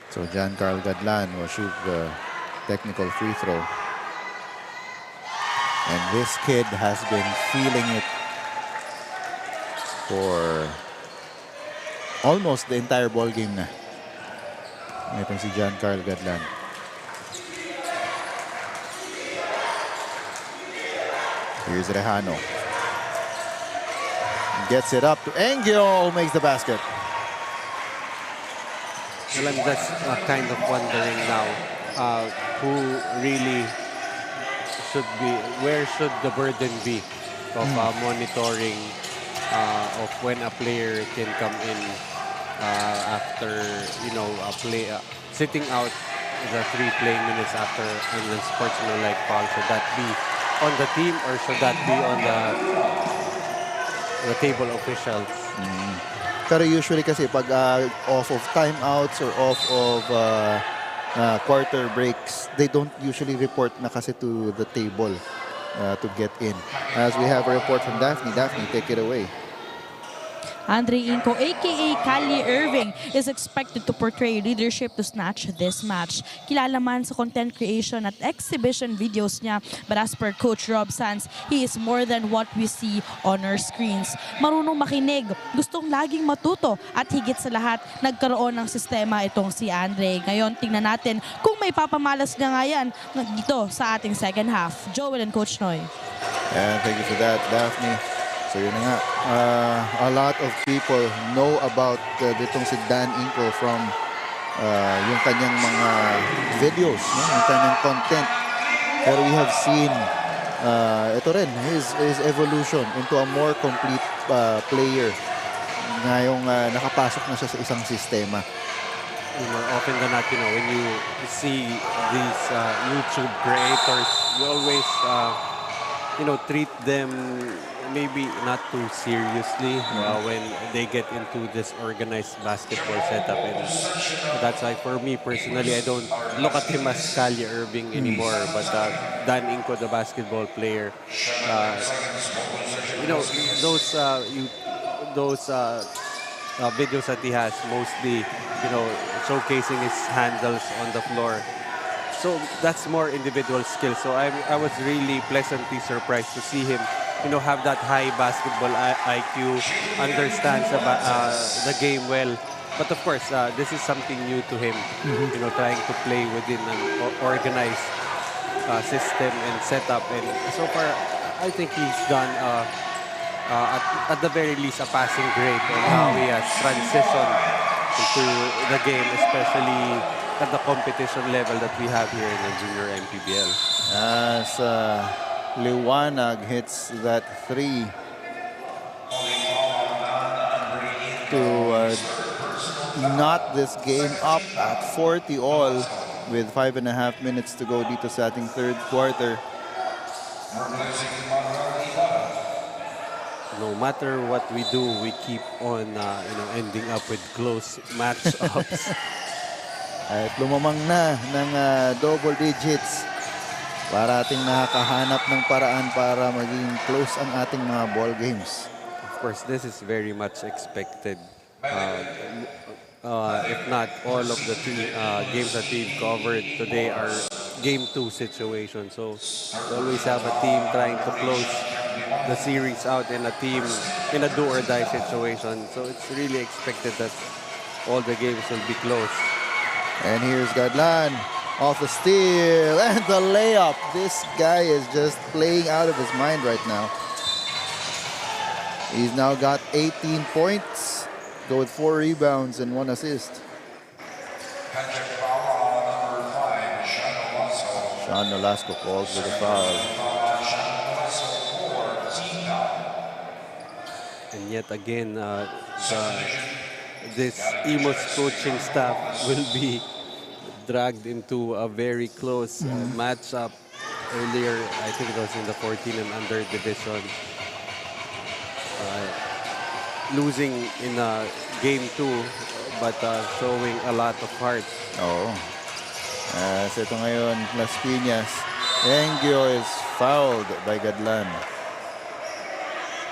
So, Jan Carl Gadlan will shoot the technical free throw. And this kid has been feeling it for almost the entire ball game na. Itong si Jan Carl Gadlan. Here's Rejano. Gets it up to Engyo, makes the basket. Well, I'm just kind of wondering now who really should be, where should the burden be of monitoring of when a player can come in after, you know, sitting out the 3 playing minutes after an unsportsmanlike foul. Should that be on the team or should that be on the table officials? Pero usually kasi pag off of timeouts or off of quarter breaks, they don't usually report na kasi to the table to get in. As we have a report from Daphne. Daphne, take it away. Andre Inco, aka Kali Irving, is expected to portray leadership to snatch this match. Kilala man sa content creation at exhibition videos niya, but as per Coach Rob Sanz, he is more than what we see on our screens. Marunong makinig, gustong laging matuto, at higit sa lahat, nagkaroon ng sistema itong si Andre. Ngayon, tingnan natin kung may papamalas niya nga yan dito sa ating second half. Joel and Coach Noy. And thank you for that, Daphne. So yun na nga, a lot of people know about ditong si Dan Inco from yung kanyang mga videos, no? Yung kanyang content. Pero we have seen ito rin, his evolution into a more complete player. Ngayong nakapasok na siya sa isang sistema. More often than not, you know, when you see these YouTube creators, you always, you know, treat them maybe not too seriously when they get into this organized basketball setup. And that's why for me personally, I don't look at him as Kali Irving anymore, but Dan Inco, the basketball player. You know, those videos that he has, mostly, you know, showcasing his handles on the floor. So that's more individual skill. So I was really pleasantly surprised to see him, you know, have that high basketball IQ, understands the game well. But of course, this is something new to him, you know, trying to play within an organized system and setup. And so far, I think he's done, at the very least, a passing grade on how he has transitioned into the game, especially at the competition level that we have here in the junior MPBL. As Liwanag hits that 3 to knot this game up at 40 all with 5.5 minutes to go dito sa ating third quarter. No matter what we do, we keep on you know, ending up with close matchups. At lumamang na ng double digits para ating nakakahanap ng paraan para maging close ang ating mga ball games. Of course, this is very much expected. If not all of the games that we've covered today are game 2 situations. So we always have a team trying to close the series out and a team in a do or die situation. So it's really expected that all the games will be close. And here's Gadlan off the steal and the layup. This guy is just playing out of his mind right now. He's now got 18 points, go with 4 rebounds and 1 assist. Sean Nolasco calls with a foul. And yet again, this Imus coaching staff will be dragged into a very close matchup. earlier. I think it was in the 14 and under division. Losing in game 2, but showing a lot of heart. Oo. So ito ngayon, Las Piñas. Engyo is fouled by Gadlan.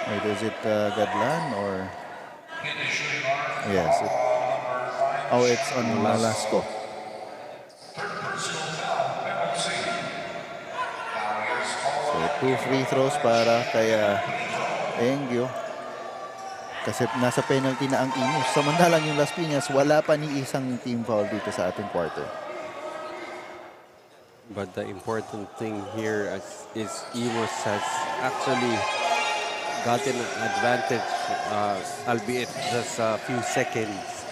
Wait, is it Gadlan or? Yes. It's on Velasco. So 2 free throws para kay Engyo. Kasi nasa penalty na ang Imus. Samantalang yung Las Piñas, wala pa ni isang team foul dito sa ating quarter. But the important thing here is Imus has actually gotten an advantage, albeit just a few seconds.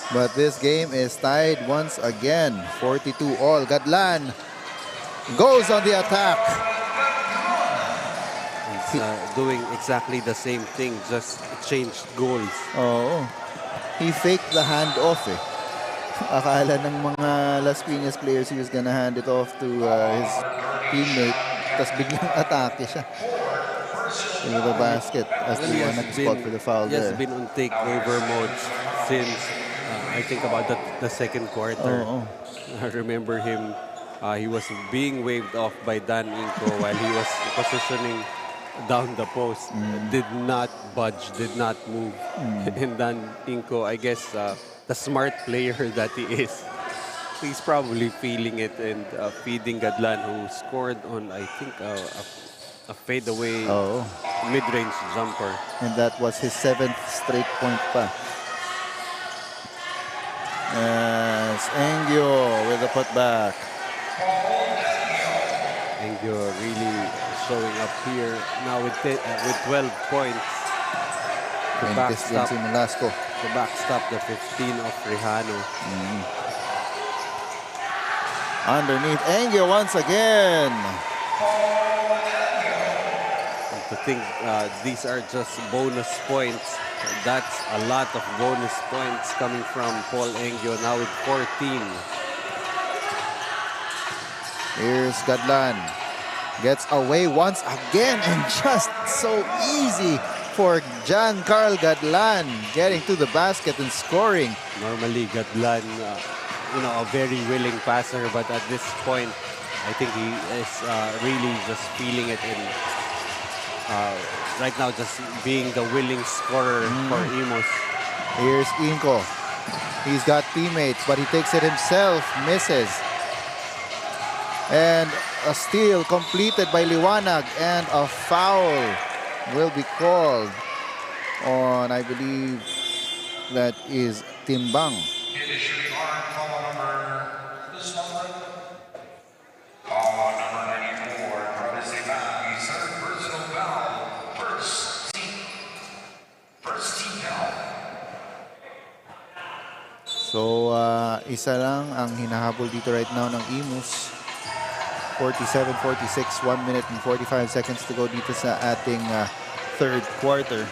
But this game is tied once again, 42 all. Gadlan goes on the attack. He's doing exactly the same thing, just changed goals. Oh, he faked the handoff eh. Akala ng mga Las Piñas players he was gonna hand it off to his teammate. Tapos biglang atake siya to the basket as the one spot for the foul He has there. been on takeover mode since I think about the second quarter. I remember him, he was being waved off by Dan Inco while he was positioning down the post. Did not budge, did not move. And Dan Inco, I guess, the smart player that he is, he's probably feeling it and feeding Gadlan, who scored on, I think, a fadeaway mid-range jumper. And that was his 7th straight point pa. As Engyo with the putback. Engyo really showing up here now with 12 points. And this one's in Velasco. To backstop the 15 of Rejano. Underneath Engyo once again. To think these are just bonus points. That's a lot of bonus points coming from Paul Engyo now with 14. Here's Gadlan. Gets away once again and just so easy for John Carl Gadlan getting to the basket and scoring. Normally Gadlan, a very willing passer, but at this point, I think he is really just feeling it and right now just being the willing scorer for Imus. Here's Inco. He's got teammates, but he takes it himself, misses. And a steal completed by Liwanag, and a foul will be called on, I believe, that is Timbang. So, isa lang ang hinahabol dito right now ng Imus. 47-46, 1 minute and 45 seconds to go dito sa ating third quarter.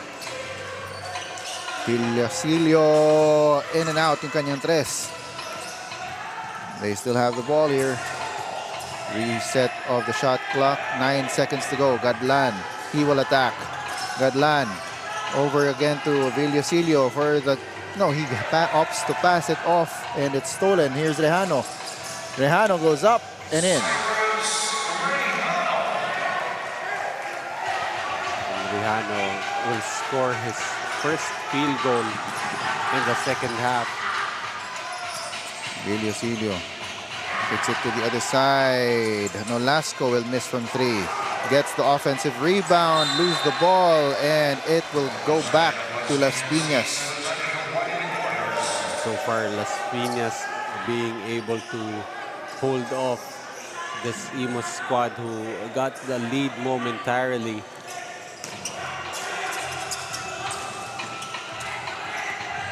Villasilio in and out yung kanyang tres. They still have the ball here. Reset of the shot clock. 9 seconds to go. Gadlan, he will attack. Gadlan over again to Villasilio for the... No, he opts to pass it off and it's stolen. Here's Rejano. Rejano goes up and in. Rejano will score his first field goal in the second half. Villasilio takes it to the other side. Nolasco will miss from 3. Gets the offensive rebound, lose the ball, and it will go back to Las Piñas. So far, Las Piñas being able to hold off this Imus squad who got the lead momentarily.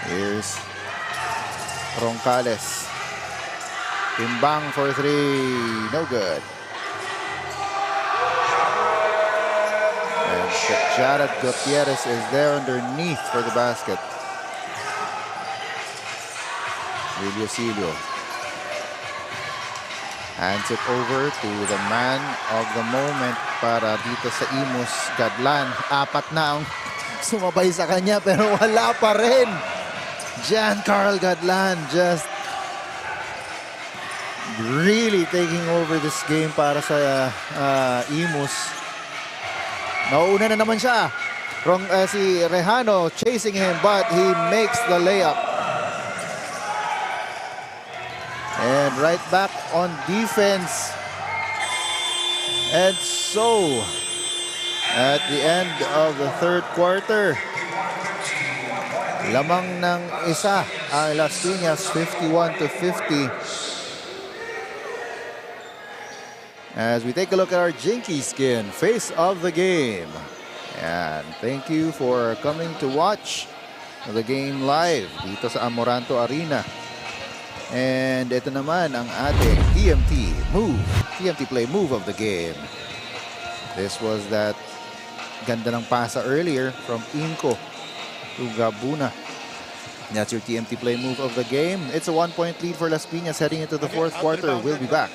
Here's Roncales. Timbang for 3. No good. And Jared Gutierrez is there underneath for the basket. Villasilio. Hands it over to the man of the moment para dito sa Imus. Gadlan, 4 na ang sumabay sa kanya pero wala pa rin. Giancarlo Gadlan just really taking over this game para sa Imus. Nauuna na naman siya. Si Rejano chasing him but he makes the layup. And right back on defense. And so, at the end of the third quarter, lamang ng isa ang Las Piñas, 51-50. As we take a look at our Jinky Skin face of the game. And thank you for coming to watch the game live dito sa Amoranto Arena. And ito naman ang ating TMT play move of the game. This was that ganda ng pasa earlier from Inco to Gabuna. That's your TMT play move of the game. It's a 1-point lead for Las Piñas heading into the fourth quarter. We'll be back.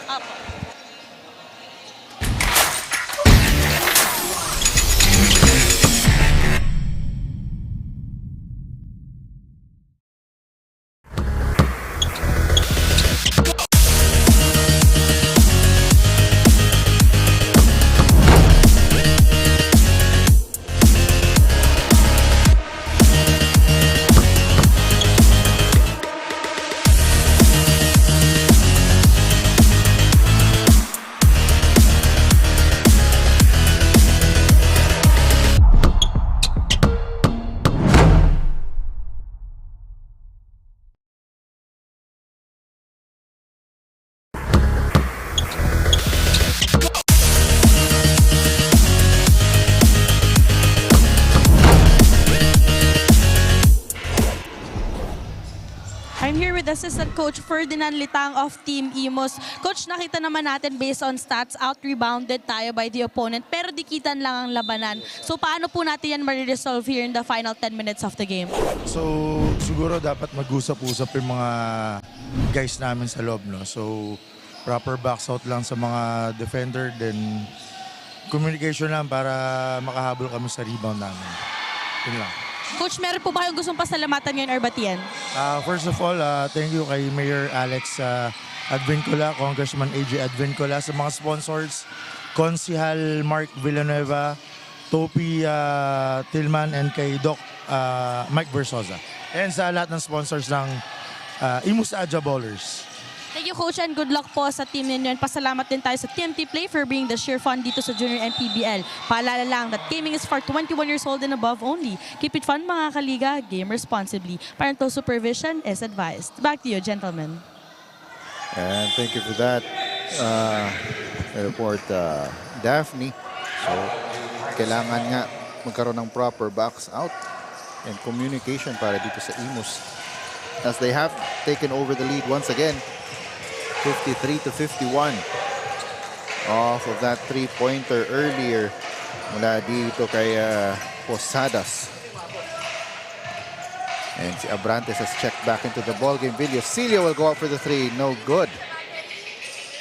I'm here with Assistant Coach Ferdinand Litang of Team Imus. Coach, nakita naman natin based on stats, out-rebounded tayo by the opponent, pero dikitan lang ang labanan. So paano po natin yan mariresolve here in the final 10 minutes of the game? So siguro dapat mag-usap-usap yung mga guys namin sa loob, no? So proper box out lang sa mga defender, then communication lang para makahabol kami sa rebound namin. Yun lang. Coach, meron po ba kayong gustong pasalamatan ngayon or batiyan? First of all, thank you kay Mayor Alex Advincola, Congressman AJ Advincola, sa mga sponsors, Konsihal Mark Villanueva, Topi Tillman, and kay Doc Mike Versosa. And sa lahat ng sponsors ng Imus 16U Ballers. Thank you, Coach, and good luck po sa team ninyo. And pasalamat din tayo sa TMT Play for bringing the sheer fun dito sa Junior MPBL. Paalala lang that gaming is for 21 years old and above only. Keep it fun, mga kaliga. Game responsibly. Parental supervision is advised. Back to you, gentlemen. And thank you for that report, Daphne. So, kailangan nga magkaroon ng proper box out and communication para dito sa Imus. As they have taken over the lead once again, 53-51. Off of that three-pointer earlier mula dito kay Posadas. And si Abrantes has checked back into the ball game. Villocilio will go up for the three. No good.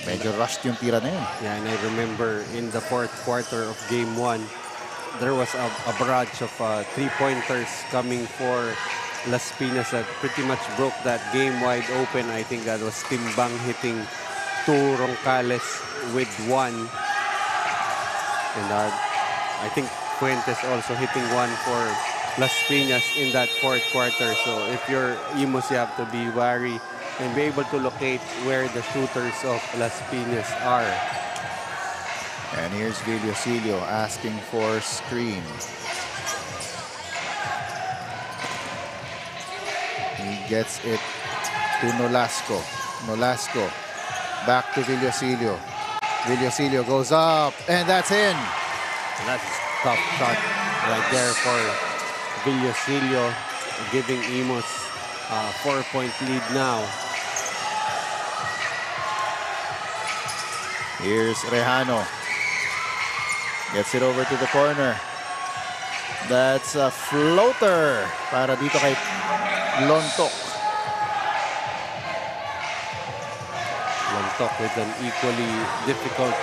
Medyo rushed yung tira na yun. Yeah, and I remember in the fourth quarter of game 1, there was a barrage of three-pointers coming for Las Pinas that pretty much broke that game wide open. I think that was Timbang hitting 2, Roncales with 1. And I think Fuentes also hitting 1 for Las Pinas in that fourth quarter. So if you're Imus, you have to be wary and be able to locate where the shooters of Las Pinas are. And here's Villocilio asking for screen. He gets it to Nolasco. Nolasco back to Villocilio. Villocilio goes up, and that's in. That's a tough shot right there for Villocilio, giving Imus a 4-point lead now. Here's Rejano. Gets it over to the corner. That's a floater para dito kay Lontok. Lontok with an equally difficult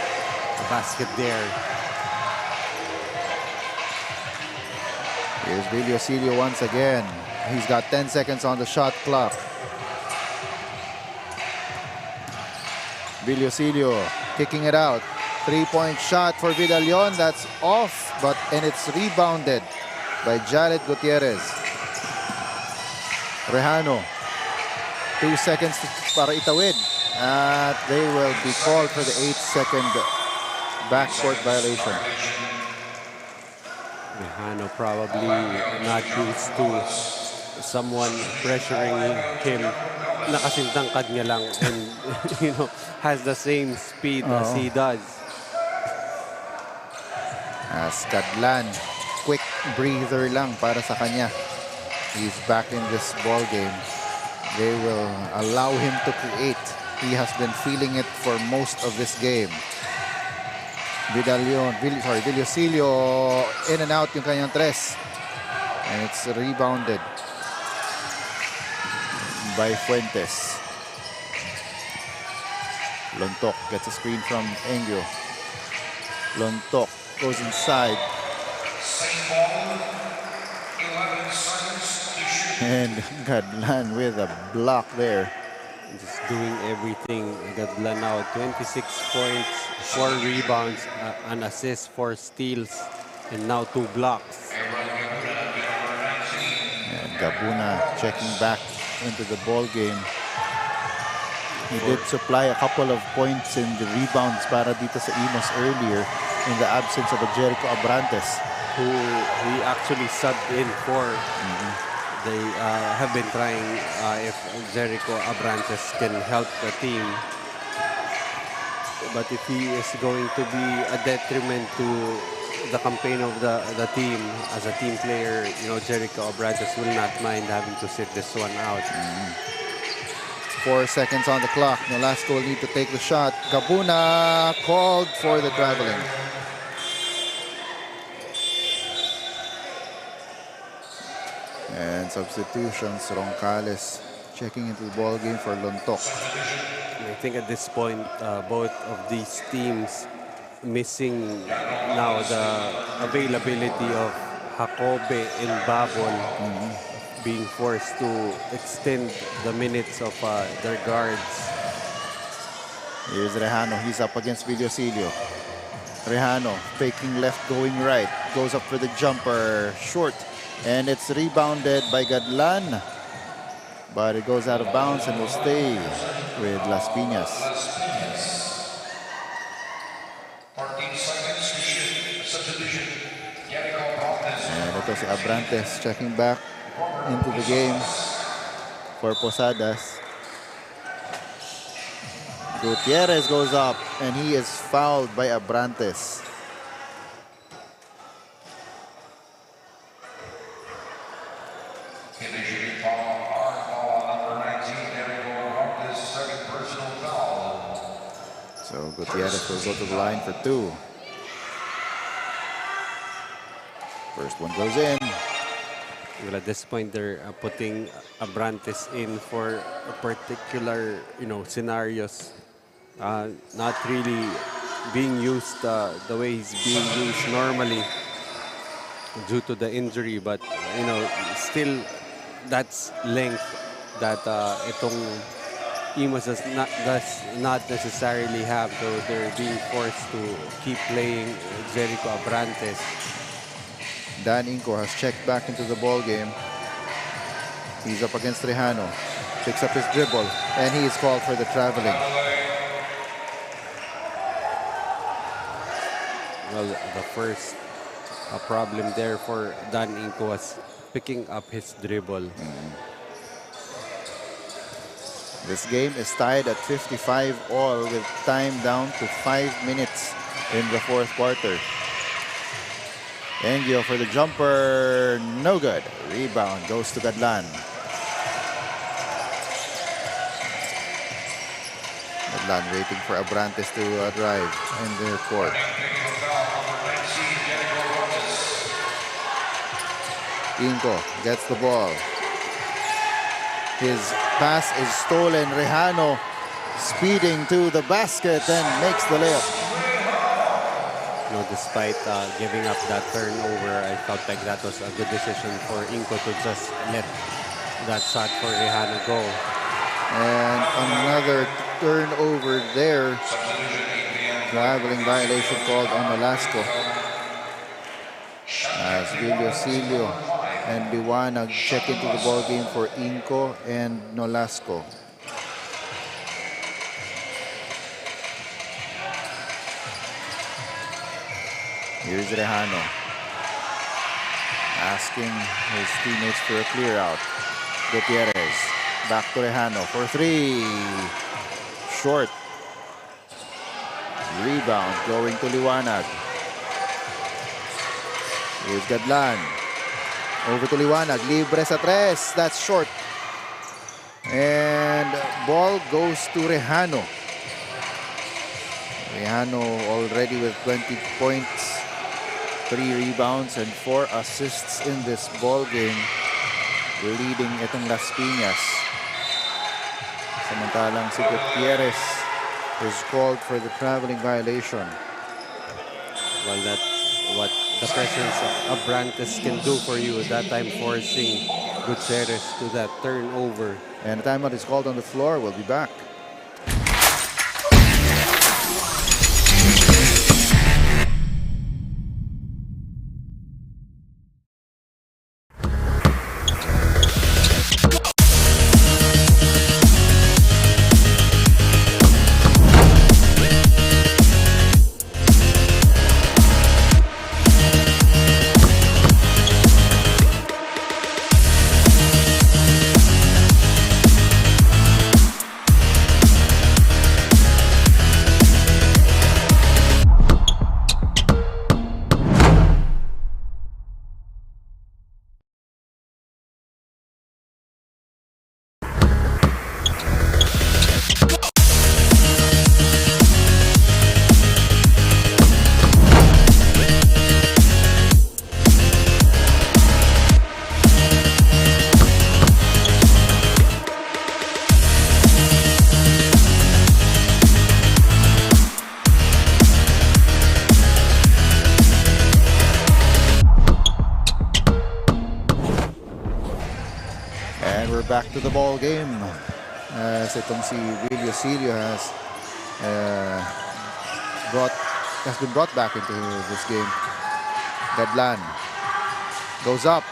basket there. Here's Villocilio once again. He's got 10 seconds on the shot clock. Villocilio kicking it out. 3-point shot for Vidalion. That's off, and it's rebounded by Jared Gutierrez. Rejano. 2 seconds para itawid. They will be called for the 8-second backcourt violation. Rejano probably not used to someone pressuring him. Nakasintangkad niya lang and has the same speed as he does. As Cadlan, quick breather lang para sa kanya. He's back in this ball game. They will allow him to create. He has been feeling it for most of this game. Villocilio in and out yung kanyang tres. And it's rebounded by Fuentes. Lontok gets a screen from Engyo. Lontok goes inside. And Gadlan with a block there. Just doing everything. Gadlan now 26 points, 4 rebounds, an assist, 4 steals, and now 2 blocks. And Gabuna checking back into the ball game. He did supply a couple of points in the rebounds para dito sa Imus earlier in the absence of Jericho Abrantes, who he actually subbed in for. They have been trying if Jericho Abrantes can help the team. But if he is going to be a detriment to the campaign of the team as a team player, Jericho Abrantes will not mind having to sit this one out. 4 seconds on the clock. Nolasco will need to take the shot. Gabuna called for the traveling. And substitutions, Roncales checking into the ball game for Lontok. I think at this point, both of these teams missing now the availability of Jacobe and Babol, being forced to extend the minutes of their guards. Here's Rejano. He's up against Villocilio. Rejano faking left, going right. Goes up for the jumper. Short. And it's rebounded by Gadlan. But it goes out of bounds and will stay with Las Piñas. 14 seconds to shoot. Subdivision. And ito si Abrantes checking back into the game for Posadas. Gutierrez goes up and he is fouled by Abrantes. So Gutierrez will go to the line for 2. First one goes in. Well, at this point, they're putting Abrantes in for a particular, scenarios. Not really being used the way he's being used normally due to the injury, but still that's length that itong Imus does not necessarily have, so they're being forced to keep playing Jericho Abrantes. Dan Inco has checked back into the ball game. He's up against Rejano. Picks up his dribble, and he is called for the traveling. Well, the first problem there for Dan Inco was picking up his dribble. This game is tied at 55 all with time down to 5 minutes in the fourth quarter. Engyo for the jumper, no good. Rebound goes to Gadlan. Gadlan waiting for Abrantes to drive in the court. Inco gets the ball. His pass is stolen. Rejano speeding to the basket and makes the layup. No, despite giving up that turnover, I felt like that was a good decision for Inco to just let that shot for Rehano go. And another turnover there. Traveling violation called on Nolasco. As Villocilio and Liwanag check into the ball game for Inco and Nolasco. Here's Rehano asking his teammates for a clear out. Gutierrez back to Rehano for three. Short. Rebound going to Liwanag. Here's Gadlan. Over to Liwanag. Libre sa tres. That's short. And ball goes to Rehano. Rehano already with 20 points. 3 rebounds and 4 assists in this ball game, leading itong Las Piñas. Samantalang si Gutierrez is called for the traveling violation. Well, that's what the presence of Abrantes can do for you. That time forcing Gutierrez to that turnover. And a timeout is called on the floor. We'll be back. Back to the ball game as itong si Villocilio has been brought back into this game. Gadlan goes up,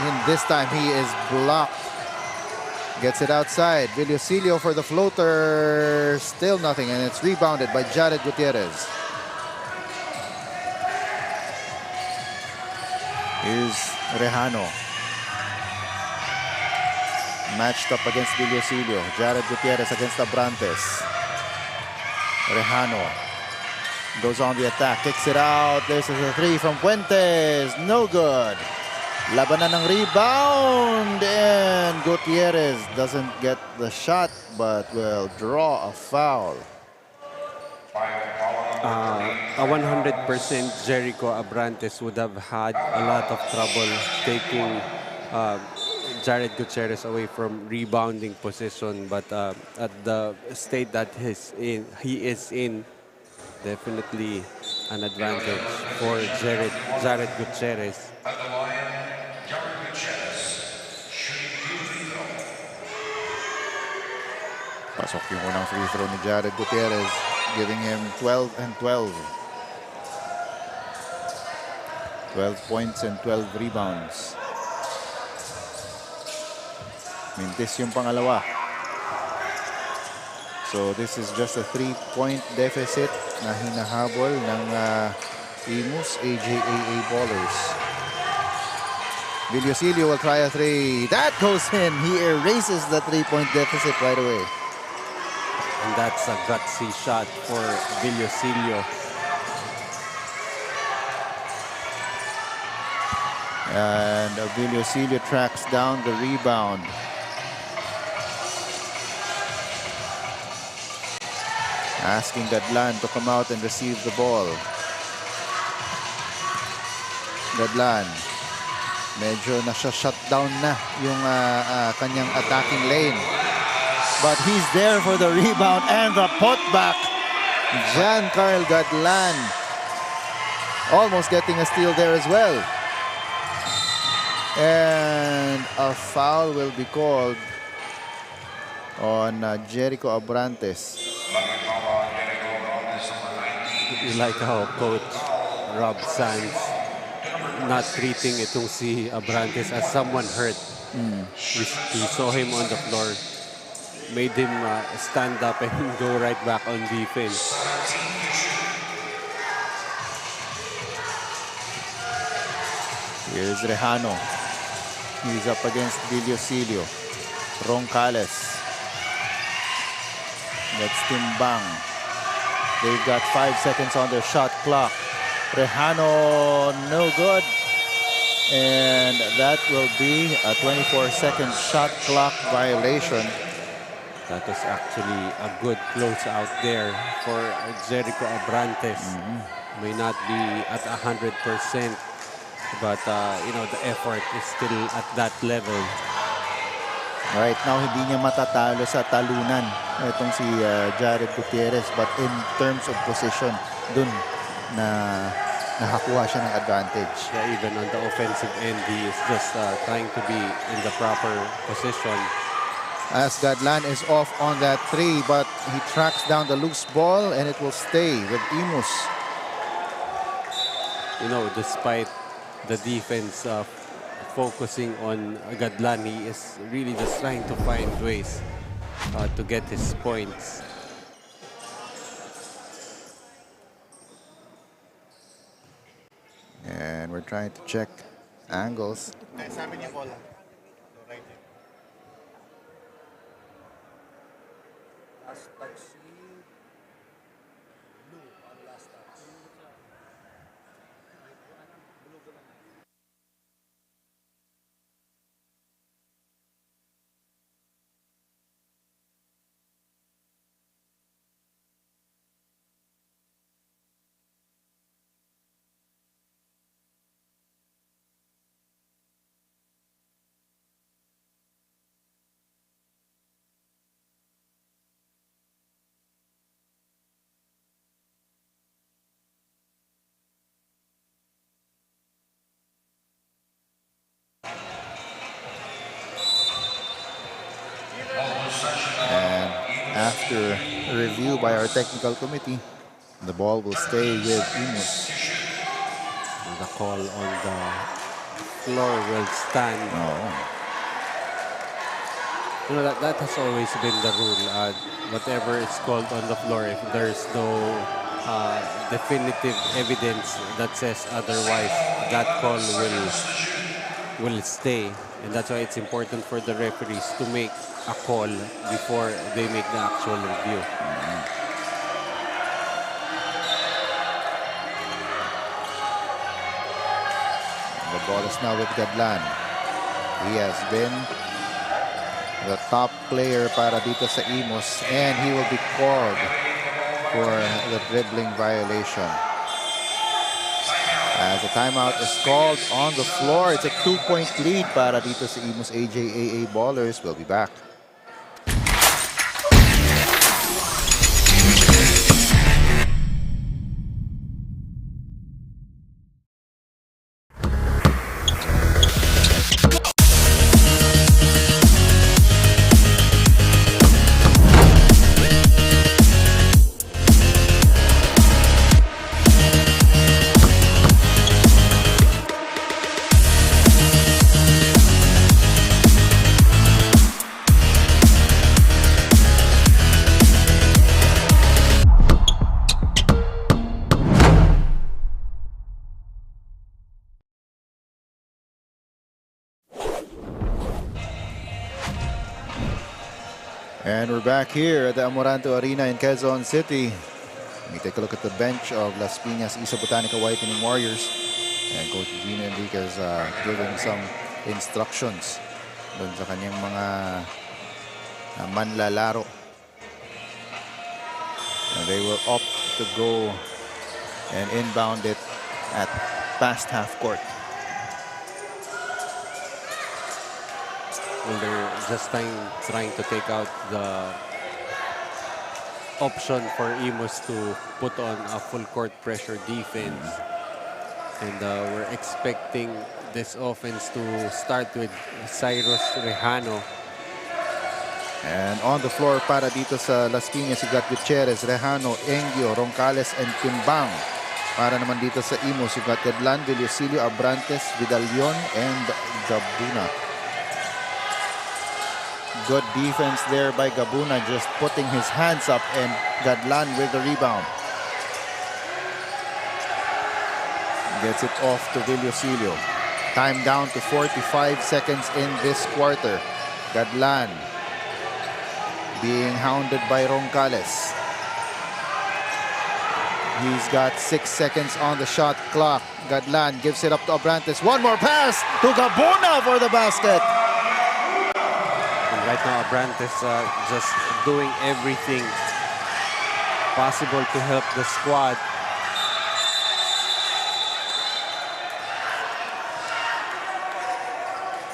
and this time he is blocked. Gets it outside. Villocilio for the floater, still nothing, and it's rebounded by Jared Gutierrez. Here's Rehano. Matched up against Villocilio. Jared Gutierrez against Abrantes. Rehano goes on the attack. Kicks it out. This is a three from Fuentes. No good. Labanan ng rebound. And Gutierrez doesn't get the shot but will draw a foul. A 100% Jericho Abrantes would have had a lot of trouble taking Jared Gutierrez away from rebounding position, but at the state that he is in, definitely an advantage for Jared Gutierrez. Pasok yung unang free throw ni Jared Gutierrez, giving him 12 and 12. 12 points and 12 rebounds. Mintis yung pangalawa. So this is just a 3-point deficit na hinahabol ng Imus AJAA Ballers. Villocilio will try a three. That goes in. He erases the 3-point deficit right away. And that's a gutsy shot for Villocilio. And Villocilio tracks down the rebound. Asking Gadlan to come out and receive the ball. Gadlan, medyo nasa-shutdown na yung kanyang attacking lane. but he's there for the rebound and the putback. Giancarlo Gadlan almost getting a steal there as well. And a foul will be called on Jericho Abrantes. You like how Coach Rob Sands not treating itong si Abrantes as someone hurt. He saw him on the floor, made him stand up and go right back on defense. Here's Rejano. He's up against Villosilio. Roncales. That's Timbang. They've got 5 seconds on their shot clock. Rejano, no good. And that will be a 24-second shot clock violation. That was actually a good close out there for Jericho Abrantes. May not be at 100%, but you know, the effort is still at that level. Right now, hindi niya matatalo sa talunan itong si Jared Gutierrez. But in terms of position, dun na nakakuha siya ng advantage. Yeah, even on the offensive end, he is just trying to be in the proper position. As Gadlan is off on that three, but he tracks down the loose ball and it will stay with Imus. You know, despite the defense focusing on Gadlan, he is really just trying to find ways to get his points. And we're trying to check angles. And after a review by our technical committee, the ball will stay with Imus. And the call on the floor will stand. You know, that has always been the rule. Whatever is called on the floor, if there's no definitive evidence that says otherwise, that call will stay. And that's why it's important for the referees to make a call before they make the actual review. The ball is now with Gadlan. He has been the top player para dito sa Imus, and he will be called for the dribbling violation. As a timeout is called on the floor, it's a 2-point lead para dito sa Imus AJAA Ballers. We'll be back. And we're back here at the Amoranto Arena in Quezon City. We take a look at the bench of Las Pinas Isa Botanica Whitening Warriors. And Coach Gino Enriquez giving some instructions dun sa kanyang mga manlalaro. And they will opt to go and inbound it at past half court. Well, they're just trying to take out the option for Imus to put on a full court pressure defense. And we're expecting this offense to start with Cyrus Rejano. And on the floor para dito sa Las Piñas, you got Gutierrez, Rejano, Engio, Roncales, and Timbang. Para naman dito sa Imus, you got Cadlan, Villosilio, Abrantes, Vidalion, and Gabuna. Good defense there by Gabuna, just putting his hands up, and Gadlan with the rebound. Gets it off to Villosilio. Time down to 45 seconds in this quarter. Gadlan being hounded by Roncales. He's got 6 seconds on the shot clock. Gadlan gives it up to Abrantes. One more pass to Gabuna for the basket. And right now, Abrantes just doing everything possible to help the squad.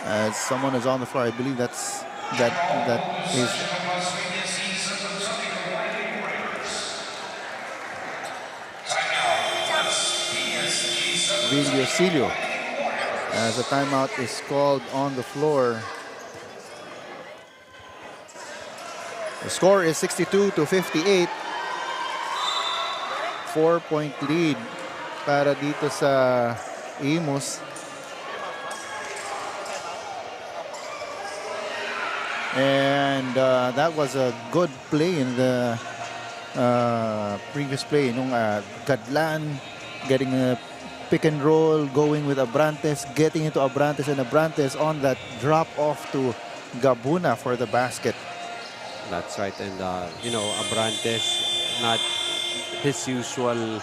As someone is on the floor, I believe that is Villosilio, as a timeout is called on the floor. The score is 62-58. 4-point lead para dito sa Imus. And that was a good play in the previous play. Gadlan getting a pick and roll, going with Abrantes, getting into Abrantes, and Abrantes on that drop off to Gabuna for the basket. That's right. And, Abrantes, not his usual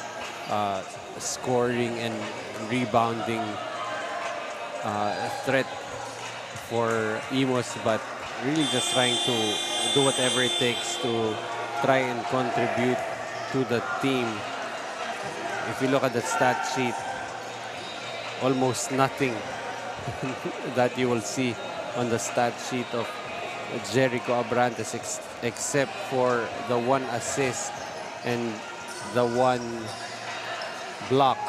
scoring and rebounding threat for Imus, but really just trying to do whatever it takes to try and contribute to the team. If you look at the stat sheet, almost nothing that you will see on the stat sheet of Jericho Abrantes except for the 1 assist and the 1 block.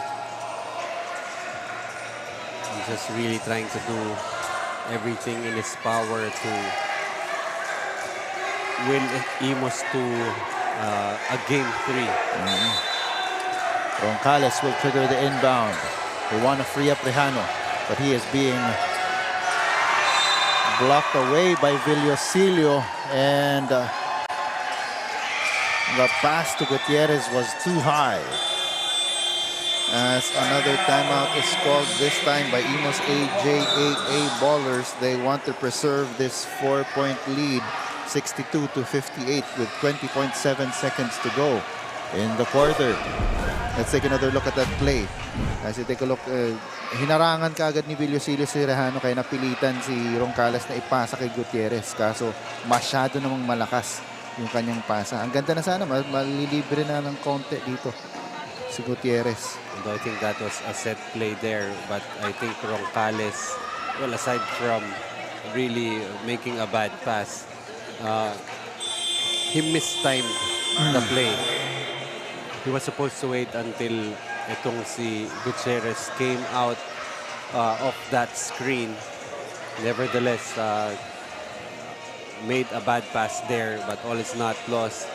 He's just really trying to do everything in his power to win Imus to a game 3. Roncales will trigger the inbound. They want to free up Rejano, but he is being blocked away by Villosilio, and the pass to Gutierrez was too high. As another timeout is called, this time by Imus AJAA Ballers. They want to preserve this 4-point lead, 62-58, with 20.7 seconds to go in the quarter. Let's take another look at that play. As you take a look, hinarangan kaagad ni Villosilio si Rejano, kaya napilitan si Roncales na ipasa kay Gutierrez. Kaso masyado namang malakas yung kanyang pasa. Ang ganda na sana, malilibre na ng konti dito si Gutierrez. Although I think that was a set play there, but I think Roncales, well, aside from really making a bad pass, he mistimed the play. He was supposed to wait until itong si Gutierrez came out of that screen. Nevertheless, made a bad pass there, but all is not lost.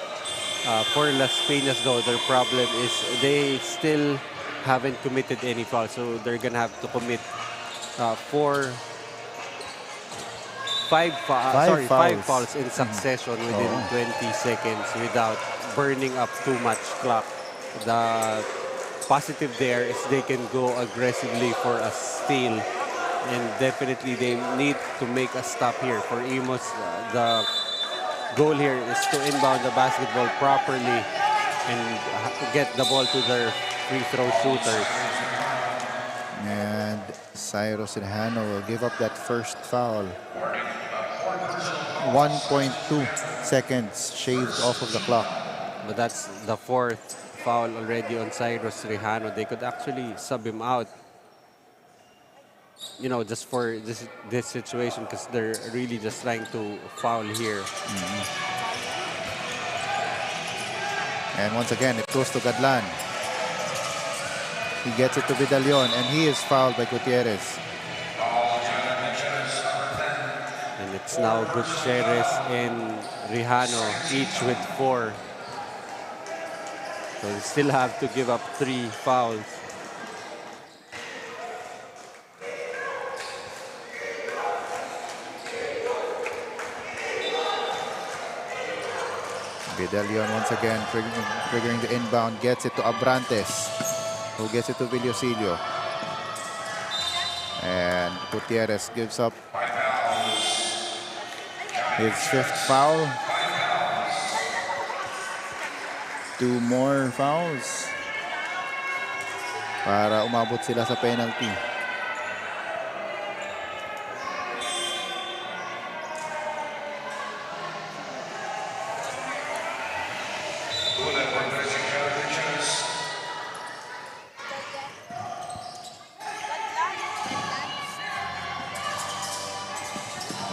For Las Piñas, though, their problem is they still haven't committed any fouls, so they're gonna have to commit five fouls in succession within 20 seconds without burning up too much clock. The positive there is they can go aggressively for a steal, and definitely they need to make a stop here. For Imus, the goal here is to inbound the basketball properly and get the ball to their free throw shooters. And Cyrus Rejano will give up that first foul. 1.2 seconds shaved off of the clock. But that's the 4th foul already on Cyrus Rejano. They could actually sub him out. you know, just for this situation, because they're really just trying to foul here. And once again, it goes to Gadlan. He gets it to Vidalion, and he is fouled by Gutierrez. And it's now Gutierrez and Rihano, each with 4. So they still have to give up 3 fouls. Vidalion once again triggering the inbound, gets it to Abrantes, who gets it to Villosilio. And Gutierrez gives up his 5th foul. 2 more fouls para umabot sila sa penalty.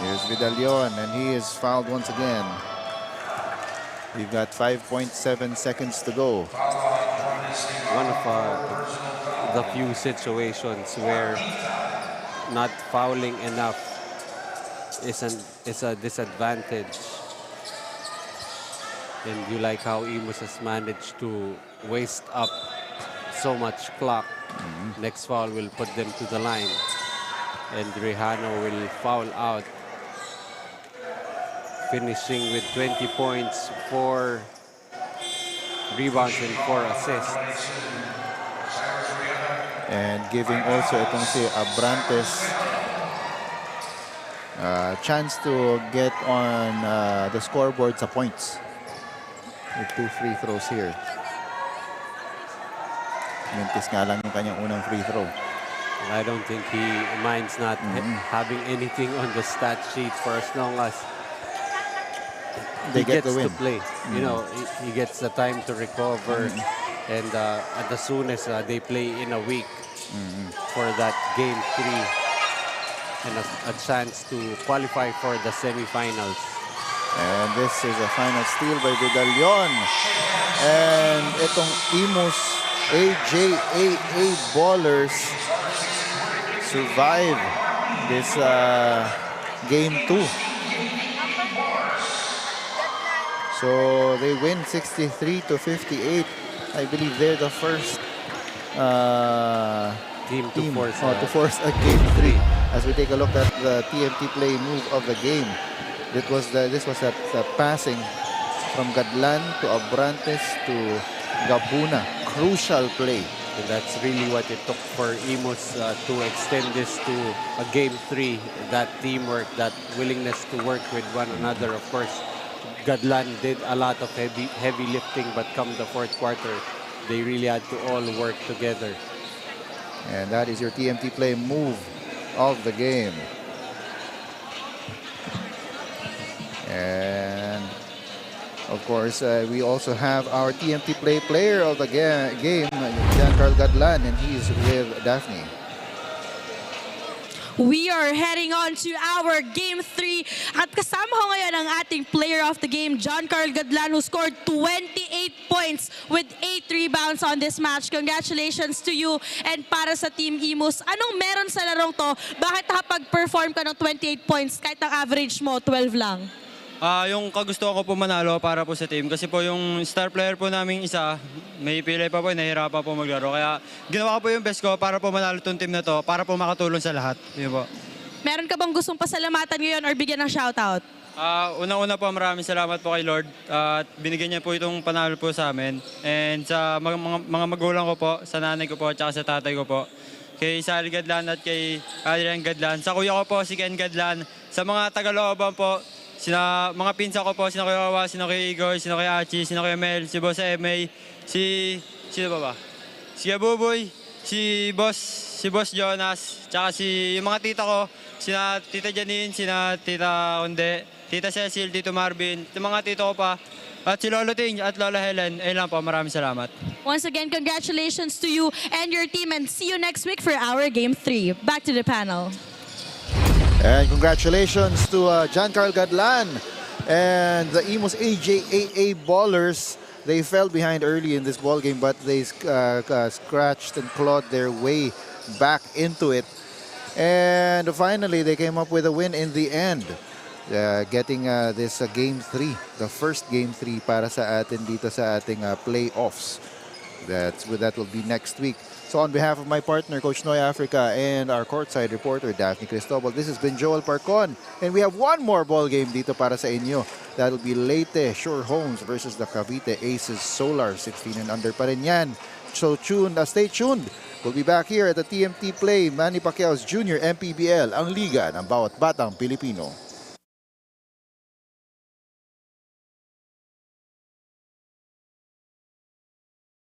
Here's Vidalion, and he is fouled once again. We've got 5.7 seconds to go. One of the few situations where not fouling enough is a disadvantage. And you like how Imus has managed to waste up so much clock. Next foul will put them to the line. And Rihano will foul out, finishing with 20 points, 4 rebounds, and 4 assists. And giving also itong si Abrantes chance to get on the scoreboard sa points with 2 free throws here. Mintis nga lang yung kanyang unang free throw. I don't think he minds not having anything on the stat sheet for as long as They he get gets the win. to play. You know, he gets the time to recover, and as soon as they play in a week for that game 3 and a chance to qualify for the semifinals. And this is a final steal by Vidalion. And itong Imus AJAA Ballers survive this game 2. So they win 63-58. I believe they're the first Team to force a game 3. As we take a look at the TMT play move of the game, this was that passing from Gadlan to Abrantes to Gabuna. Crucial play. And that's really what it took for Imus to extend this to a game 3. That teamwork, that willingness to work with one another. Of course, Gadlan did a lot of heavy lifting, but come the 4th quarter, they really had to all work together. And that is your TMT play move of the game. And of course, we also have our TMT play player of the game, Giancarlo Gadlan, and he's with Daphne. We are heading on to our Game 3. At kasama ko ngayon ang ating player of the game, Giancarlo Gadlan, who scored 28 points with 8 rebounds on this match. Congratulations to you. And para sa Team Imus, anong meron sa larong to? Bakit nakapag-perform ka ng 28 points kahit ang average mo, 12 lang? Yung kagustuhan ko po manalo para po sa team. Kasi po yung star player po namin isa, may pilay pa po, nahihirapan po maglaro. Kaya ginawa ko po yung best ko para po manalo tong team na to, para po makatulong sa lahat. Yun po. Meron ka bang gustong pasalamatan ngayon or bigyan ng shoutout? Unang-una po, maraming salamat po kay Lord. At binigyan niya po itong panalo po sa amin. And sa mga magulang ko po, sa nanay ko po, at saka sa tatay ko po. Kay Sally Gadlan at kay Adrian Gadlan. Sa kuya ko po, si Ken Gadlan. Sa mga Tagalooban po, mga pinsa ko po, sino kay Wawa, sino kay Igor, sino kay Achi, sino kay Mel, si Boss MA, sino ba? Si Abuboy, si Boss Jonas, tsaka yung mga tita ko, sina Tita Janine, sina Tita Onde, Tita Cecil, Tito Marvin, yung mga tito ko pa, At si Lolo Ting at Lola Helen, ayun lang po, maraming salamat. Once again, congratulations to you and your team, and see you next week for our Game 3. Back to the panel. And congratulations to Giancarlo Gadlan and the Imus AJAA Ballers. They fell behind early in this ball game, but they scratched and clawed their way back into it. And finally, they came up with a win in the end. Getting this Game 3, the first Game 3 para sa atin dito sa ating playoffs. That will be next week. So on behalf of my partner, Coach Noy Africa, and our courtside reporter, Daphne Cristobal, this has been Joel Parcon. And we have one more ball game dito para sa inyo. That will be Leyte Shore Homes versus the Cavite Aces Solar. 16 and under pa rin yan. So stay tuned. We'll be back here at the TMT Play, Manny Pacquiao's Junior MPBL, ang liga ng bawat batang Pilipino.